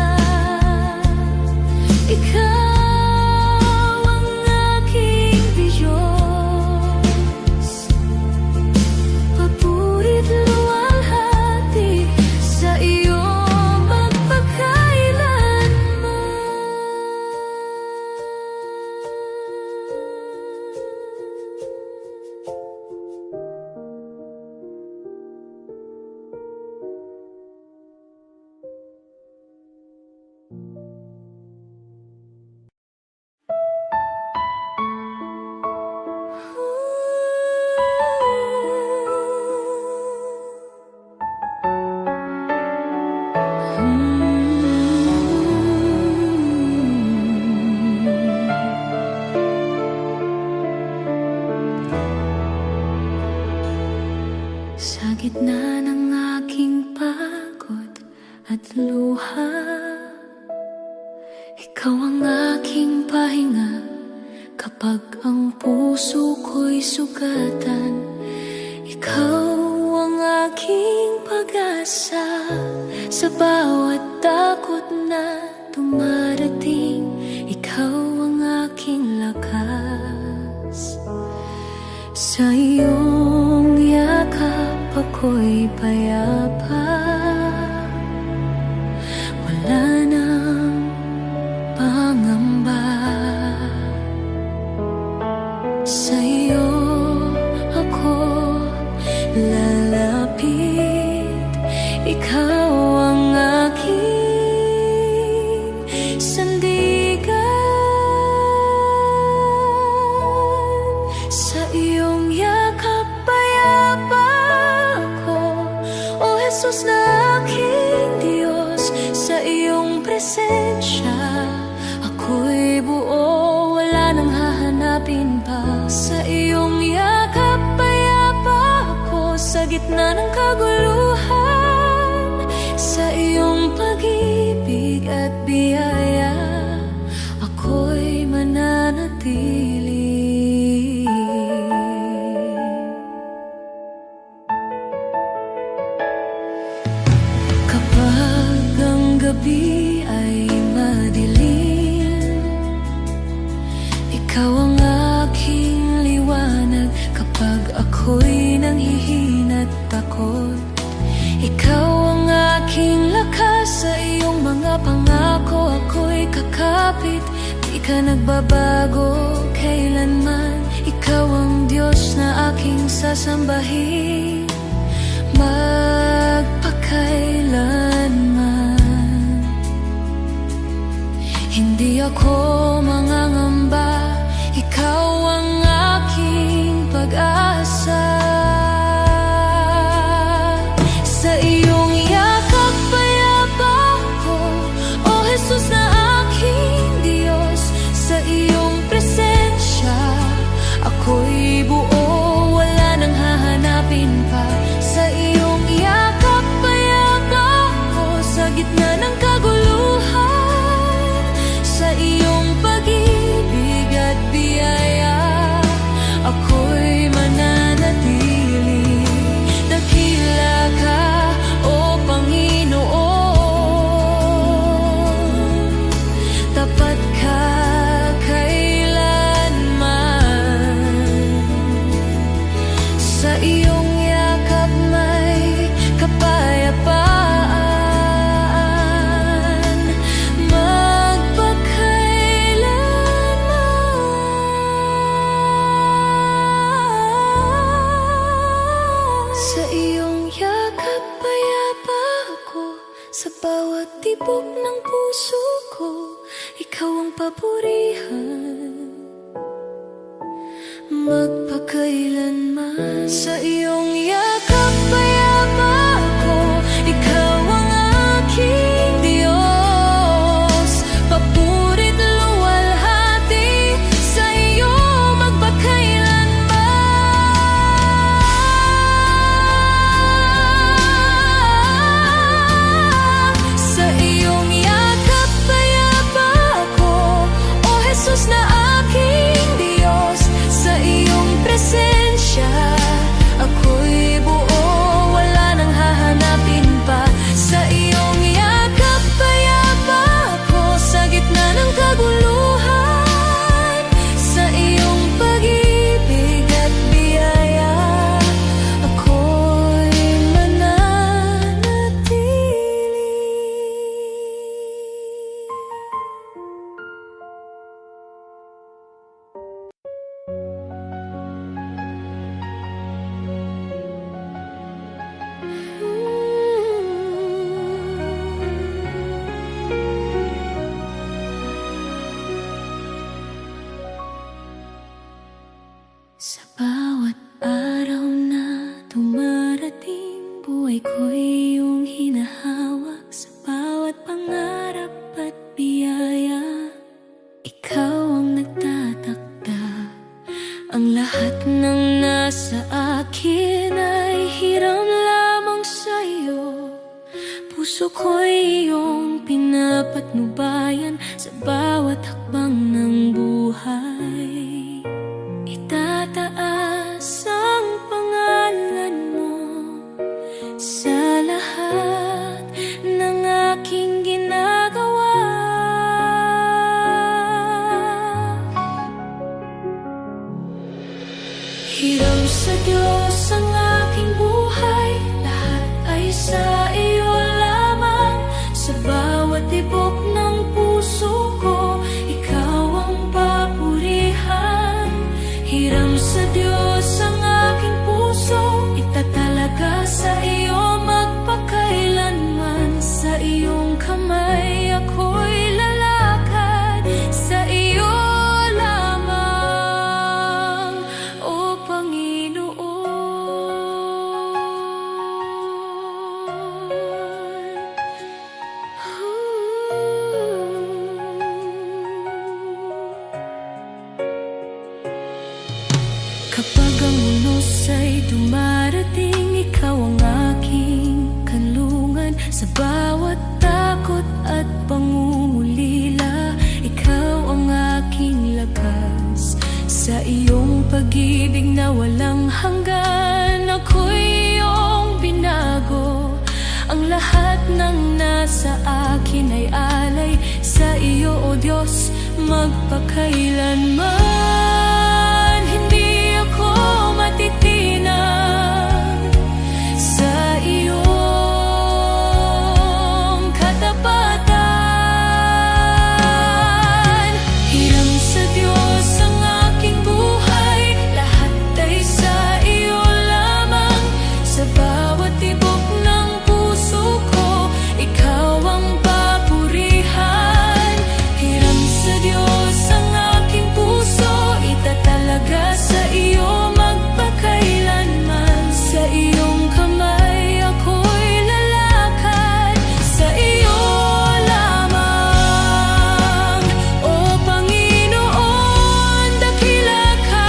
ikaw ang aking Diyos. Papurit luwalhati sa iyo sa gitna ng aking pagod at luha, ikaw ang aking pahinga. Kapag ang puso ko'y sugatan, ikaw ang aking pag-asa. Sa bawat takot na dumarating, ikaw ang aking lakas. Sa iyong yakap ako'y payapa, wala nang pangamba. Sa iyo ako lalapit, ikaw ang aking sandigan. Sa iyong yakap payapa ako, O Jesus na aking Diyos. Sa iyong presensya ako'y buo, wala nang hahanapin pa. Sa iyong yakap payapa ako, sa gitna ng kaguluhan. Sa iyong pag-ibig at biyaya ako'y mananatili. Kapag ang gabi ay madilim, ikaw ang aking liwanag. Kapag ako'y nanghihina't takot, ikaw ang aking lakas. Sa iyong mga pangako ako'y kakapit, di ka nagbabago kailanman. Ikaw ang Diyos na aking sasambahin magpakailanman. Hindi ako mangangamba, ikaw ang aking pag-asa. Sa iyong yakap payapa ako, O Jesus na aking Diyos. Sa iyong presensya ako'y buo, wala nang hahanapin pa. Sa iyong yakap payapa ako, sa gitna ng kaguluhan. Sa iyong pag-ibig at biyaya ako'y mananatili. Dakila ka, O Panginoon, tapat ka kailanman. Sa iyong yakap may kapayapaan magpakailanman. Sa iyong yakap payapa ako, sa bawat tibok ng puso ko, ikaw ang papurihan magpakailanman. Sa iyong yakap payapa ako, ikaw ang aking Diyos. Papurit luwalhati sa iyo magpakailanman. Sa iyong yakap iyong pinapatnubayan sa bawat hakbang ng buhay. Itataas ang pangalan mo sa lahat ng aking ginagawa. Hiram sa Diyos ang aking buhay, lahat ay sa iyo lamang. Sa bawat tibok ng puso ko, ikaw ang papurihan. Hiram sa Diyos ang aking puso, itatalaga sa iyo magpakailanman. Sa iyong kamay ako'y lalakad, sa iyo lamang, O Panginoon. Kapag ang unos ay dumarating, ikaw ang aking kanlungan. Sa bawat takot at pangungulila, ikaw ang aking lakas. Sa iyong pag-ibig na walang hanggan, ako'y iyong binago. Ang lahat ng nasa akin ay alay sa iyo, O Diyos, magpakailanman. Hindi ako matitinag sa iyong katapatan. Hiram sa Diyos ang aking buhay, lahat ay sa iyo lamang. Sa bawat tibok ng puso ko, ikaw ang papurihan. Hiram sa Diyos ang aking puso, itatalaga sa iyo magpakailanman. Sa iyong kamay ako'y lalakad, sa iyo lamang, O Panginoon. Dakila ka,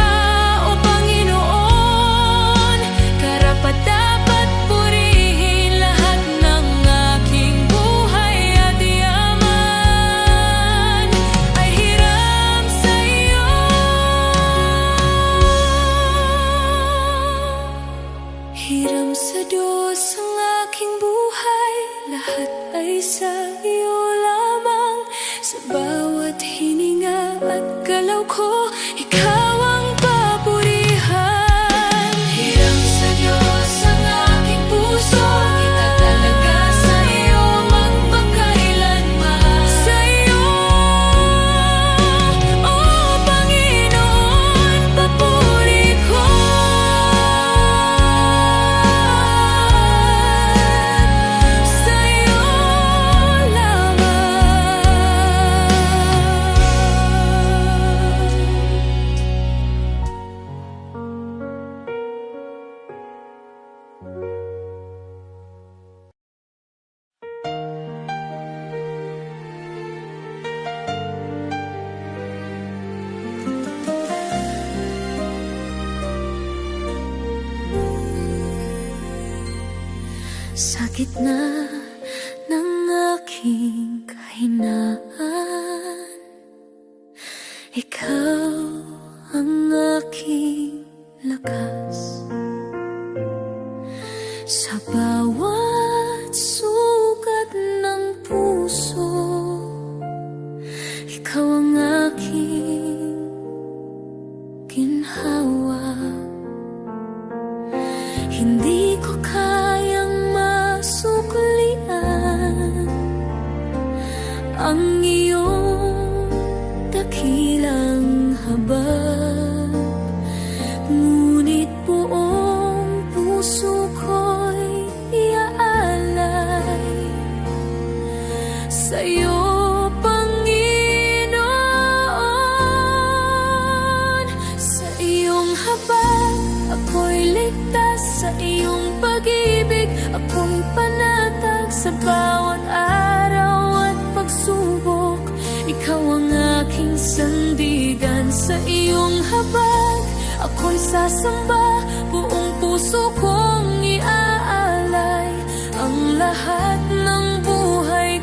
O Panginoon, karapat-dapat purihin. Lahat ng aking buhay at yaman ay hiram sa iyo. Hiram sa Diyos ang aking buhay, lahat ay sa iyo lamang. Sa bawat hininga at galaw ko, ikaw ang papurihan. Hiram sa Diyos ang aking puso, itatalaga sa iyo magpakailanman. Sa iyo, O Panginoon, papuri ko. Sa iyo sa gitna ng aking kahinaan, ikaw ang aking lakas. Sa bawat sugat ng puso, ikaw ang aking ginhawa. Hindi ko kayang masuklian ang iyong dakilang habag, ngunit buong puso ko'y iaalay sa'yo, Panginoon. Sa iyong habag ako'y ligtas, sa iyong pag-ibig ako'y panatag. Sa bawat araw at pagsubok, ikaw ang aking sandigan. Sa iyong habag ako'y sasamba, buong puso kong iaalay ang lahat ng buhay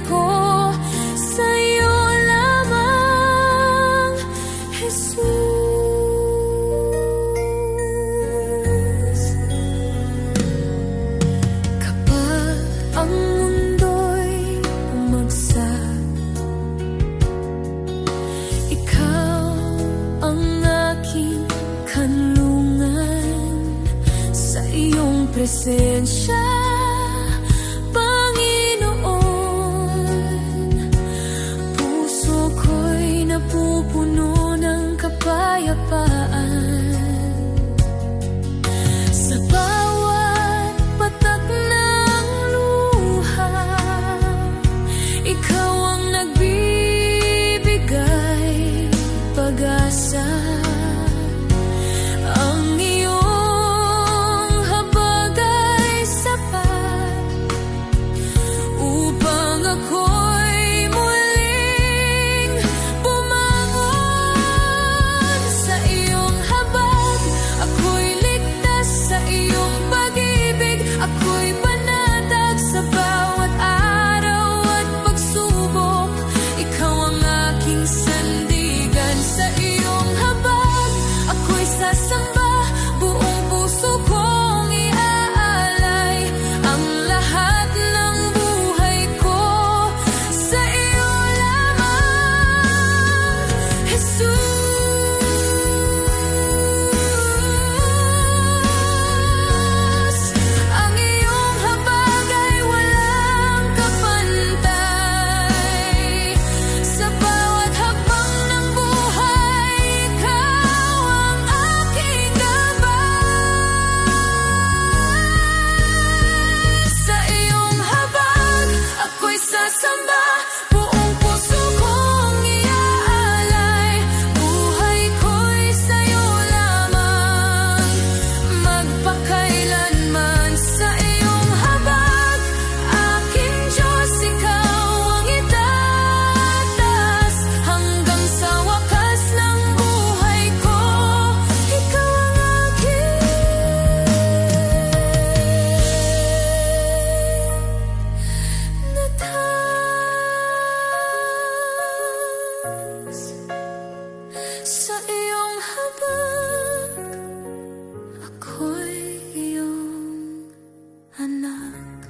samba, buong puso kong iaalay. Buhay ko'y sa'yo lamang, magpakailanman sa iyong habag. Aking Diyos, ikaw ang itatas, hanggang sa wakas ng buhay ko. Ikaw ang aking natas. Sa iyong habag, ako'y iyong anak.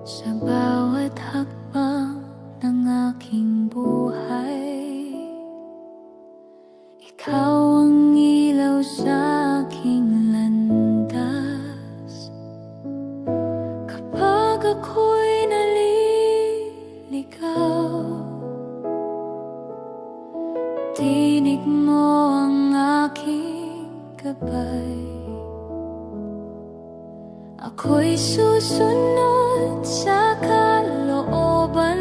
Sa bawat hakbang ng aking buhay, ikaw ang ilaw sa aking landas. Kapag ako'y naliligaw, tinig mo ang aking gabay. Ako'y susunod sa kalooban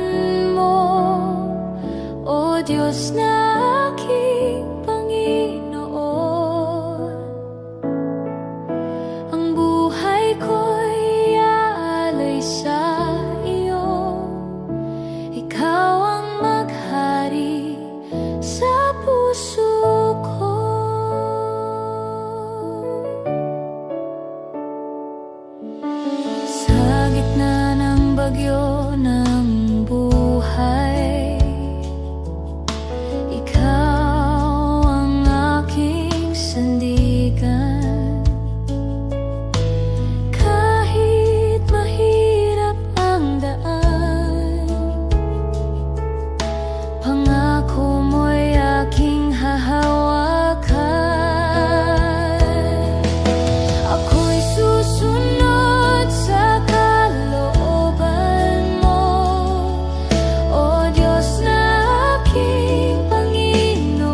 mo, O Diyos na aking Panginoon. Ang buhay ko'y iaalay sa iyo, ikaw ang maghari sa puso ko. Sa gitna ng bagyo ng buhay, ikaw ang aking sandigan. Kahit mahirap ang daan, pangako mo'y aking hahawakan. Ako'y susunod sa kalooban mo, O Diyos na aking Panginoon.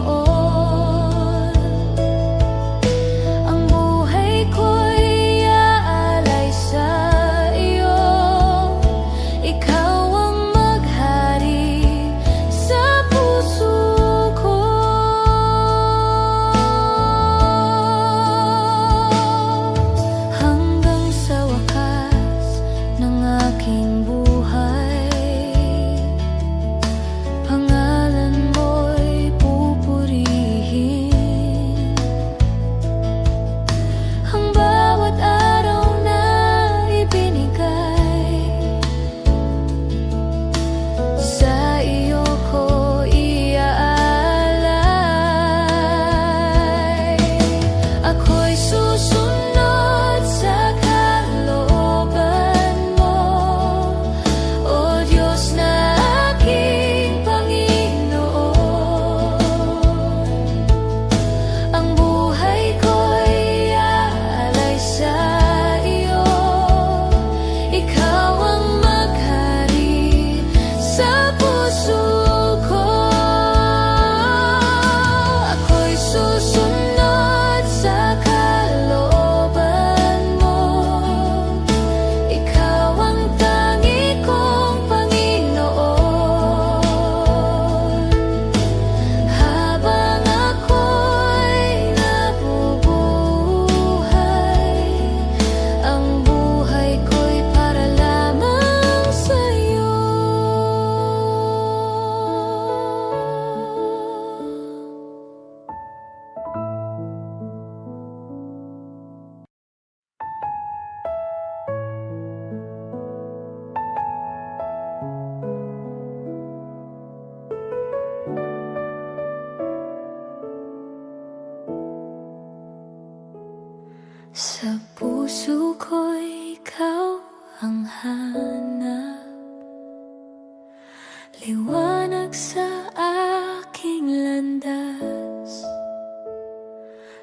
Ang buhay ko'y iaalay sa iyo, ikaw ang maghari sa puso ko. Hanggang sa wakas ng aking buhay, pangalan mo'y pupurihin. Ang bawat araw na ibinigay, sa iyo ko iaalay. Ako'y susunod sa kalooban mo, O Diyos na aking Panginoon. Ang buhay ko'y iaalay sa iyo, ikaw ang maghari sa puso ko. Ako'y susunod sa kalooban mo, ikaw ang tangi kong Panginoon. Habang ako'y nabubuhay, ang buhay ko'y para lamang sa'yo. Sa puso ko'y ikaw ang hanap, liwanag sa aking landas.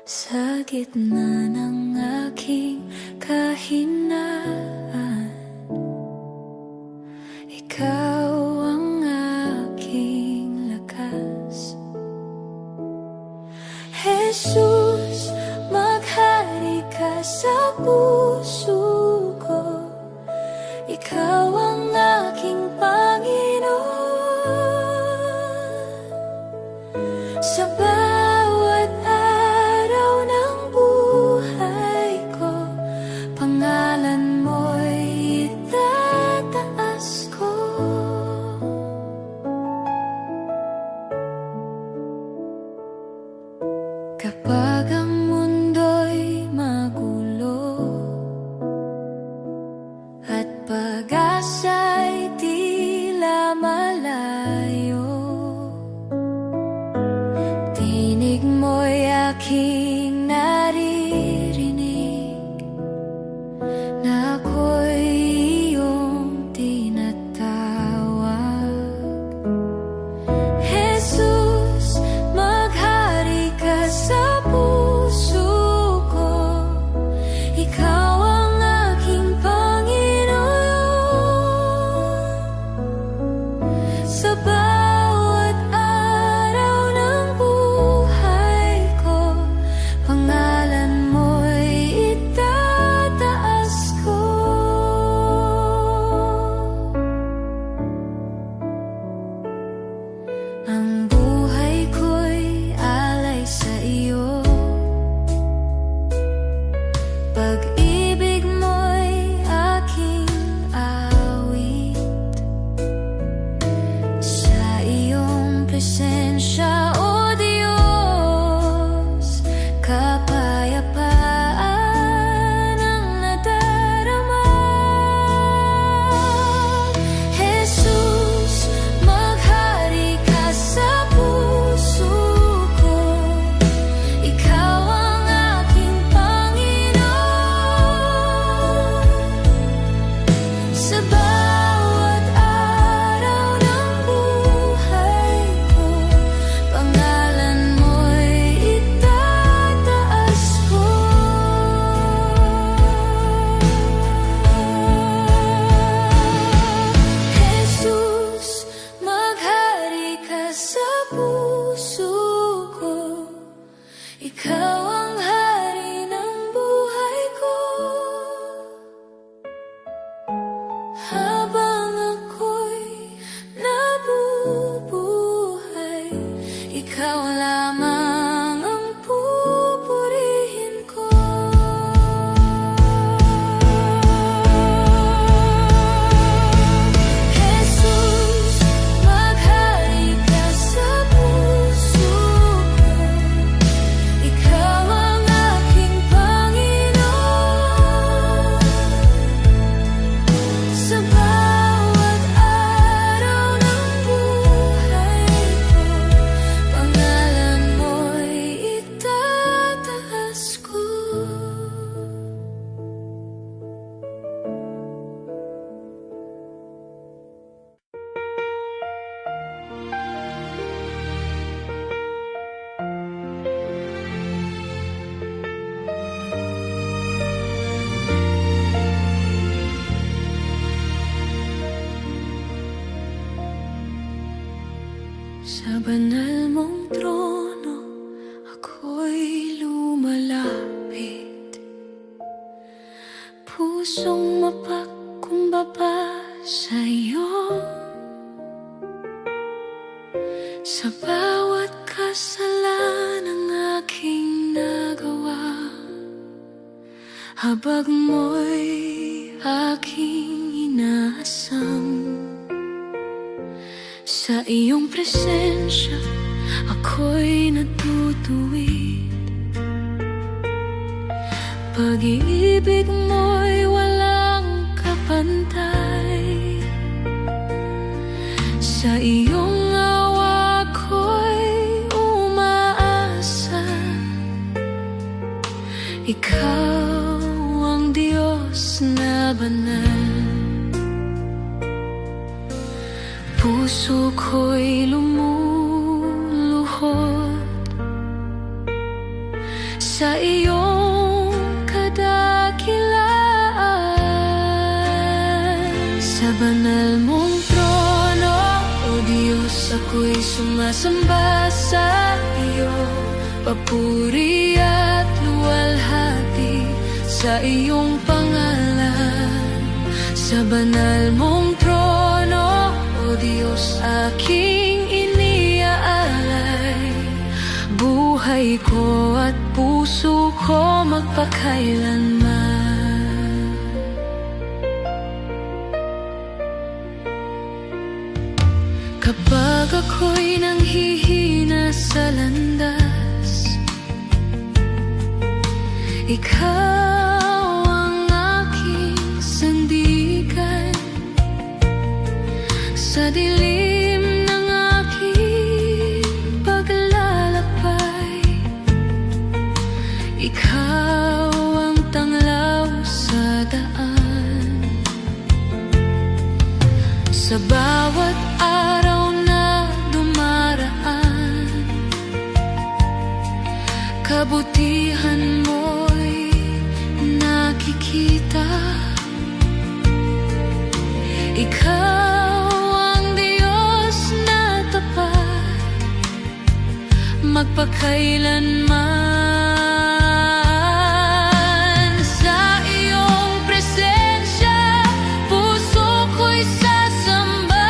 Sa gitna ng aking kahinaan, ikaw ang aking lakas. Jesus, maghari ka sa puso ko, ikaw ang aking Panginoon. Sa bawat araw ng buhay ko, pangalan mo'y itataas ko. Kapag ang mundo'y magulo at pag-asa'y tila malayo, tinig mo'y aking naririnig na ako'y iyong tinatawag. Jesus, maghari ka sa puso ko, ikaw ang aking Panginoon. Sa bawat araw ng buhay ko, pangalan mo'y itataas ko. Ang buhay ko'y alay sa iyo, pag-ibig mo'y aking awit. Sa iyong presensya, O Diyos, kapayapaan ang nadarama. Jesus, maghari ka sa puso ko, ikaw ang aking Panginoon. Sa bawat araw ng buhay ko, pangalan mo'y itataas ko. Jesus, maghari ka sa puso ko, ikaw ang hari ng buhay ko. Habang ako'y nabubuhay, ikaw lamang ang pupurihin ko. Jesus, maghari ka sa puso ko, ikaw ang aking Panginoon. Sa bawat araw ng buhay ko, pangalan mo'y itataas ko. Sa banal mong trono, ako'y lumalapit, pusong mapagkumbaba sa'yo. Sa bawat kasalanang aking nagawa, habag mo'y aking inaasam. Sa iyong presensya, ako'y natutuwid. Pag-ibig mo'y walang kapantay. Sa iyong awa ko'y umaasa. Ikaw ang Diyos na banal. Puso ko'y lumuluhod sa iyong kadakilaan. Sa banal mong trono, O Diyos, ako'y sumasamba sa iyo. Papuri at luwalhati sa iyong pangalan. Sa banal mong trono, O Diyos, aking iniaalay. Buhay ko at puso ko magpakailanman. Kapag ako'y nanghihina sa landas, ikaw ang aking sandigan. Sa dilim ng aking paglalakbay, ikaw ang tanglaw sa daan. Sa bawat araw na dumaraan, kabutihan mo'y nakikita. Ikaw ang Diyos na tapat, magpakailanman. Sa iyong presensya, puso ko'y sasamba.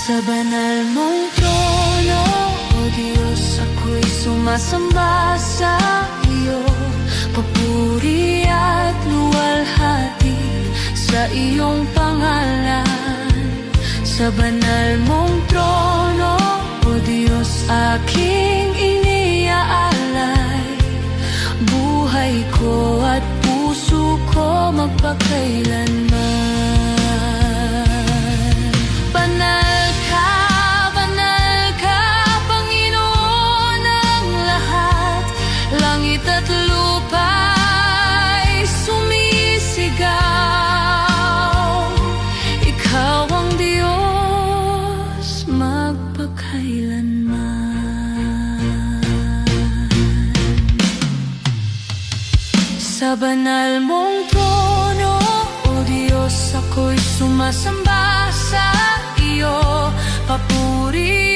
Sa banal mong trono, O Diyos, ako'y sumasamba sa iyo. Papuri at luwalhati sa iyong pangalan. Sa banal mong trono, O Diyos, aking iniaalay. Buhay ko at puso ko magpakailanman. Banal ka, Panginoon ng lahat. Langit at lupa'y sumisigaw. Ikaw ang Diyos magpakailanman. Sa banal mong trono, O Diyos, ako'y sumasamba sa iyo. Papuri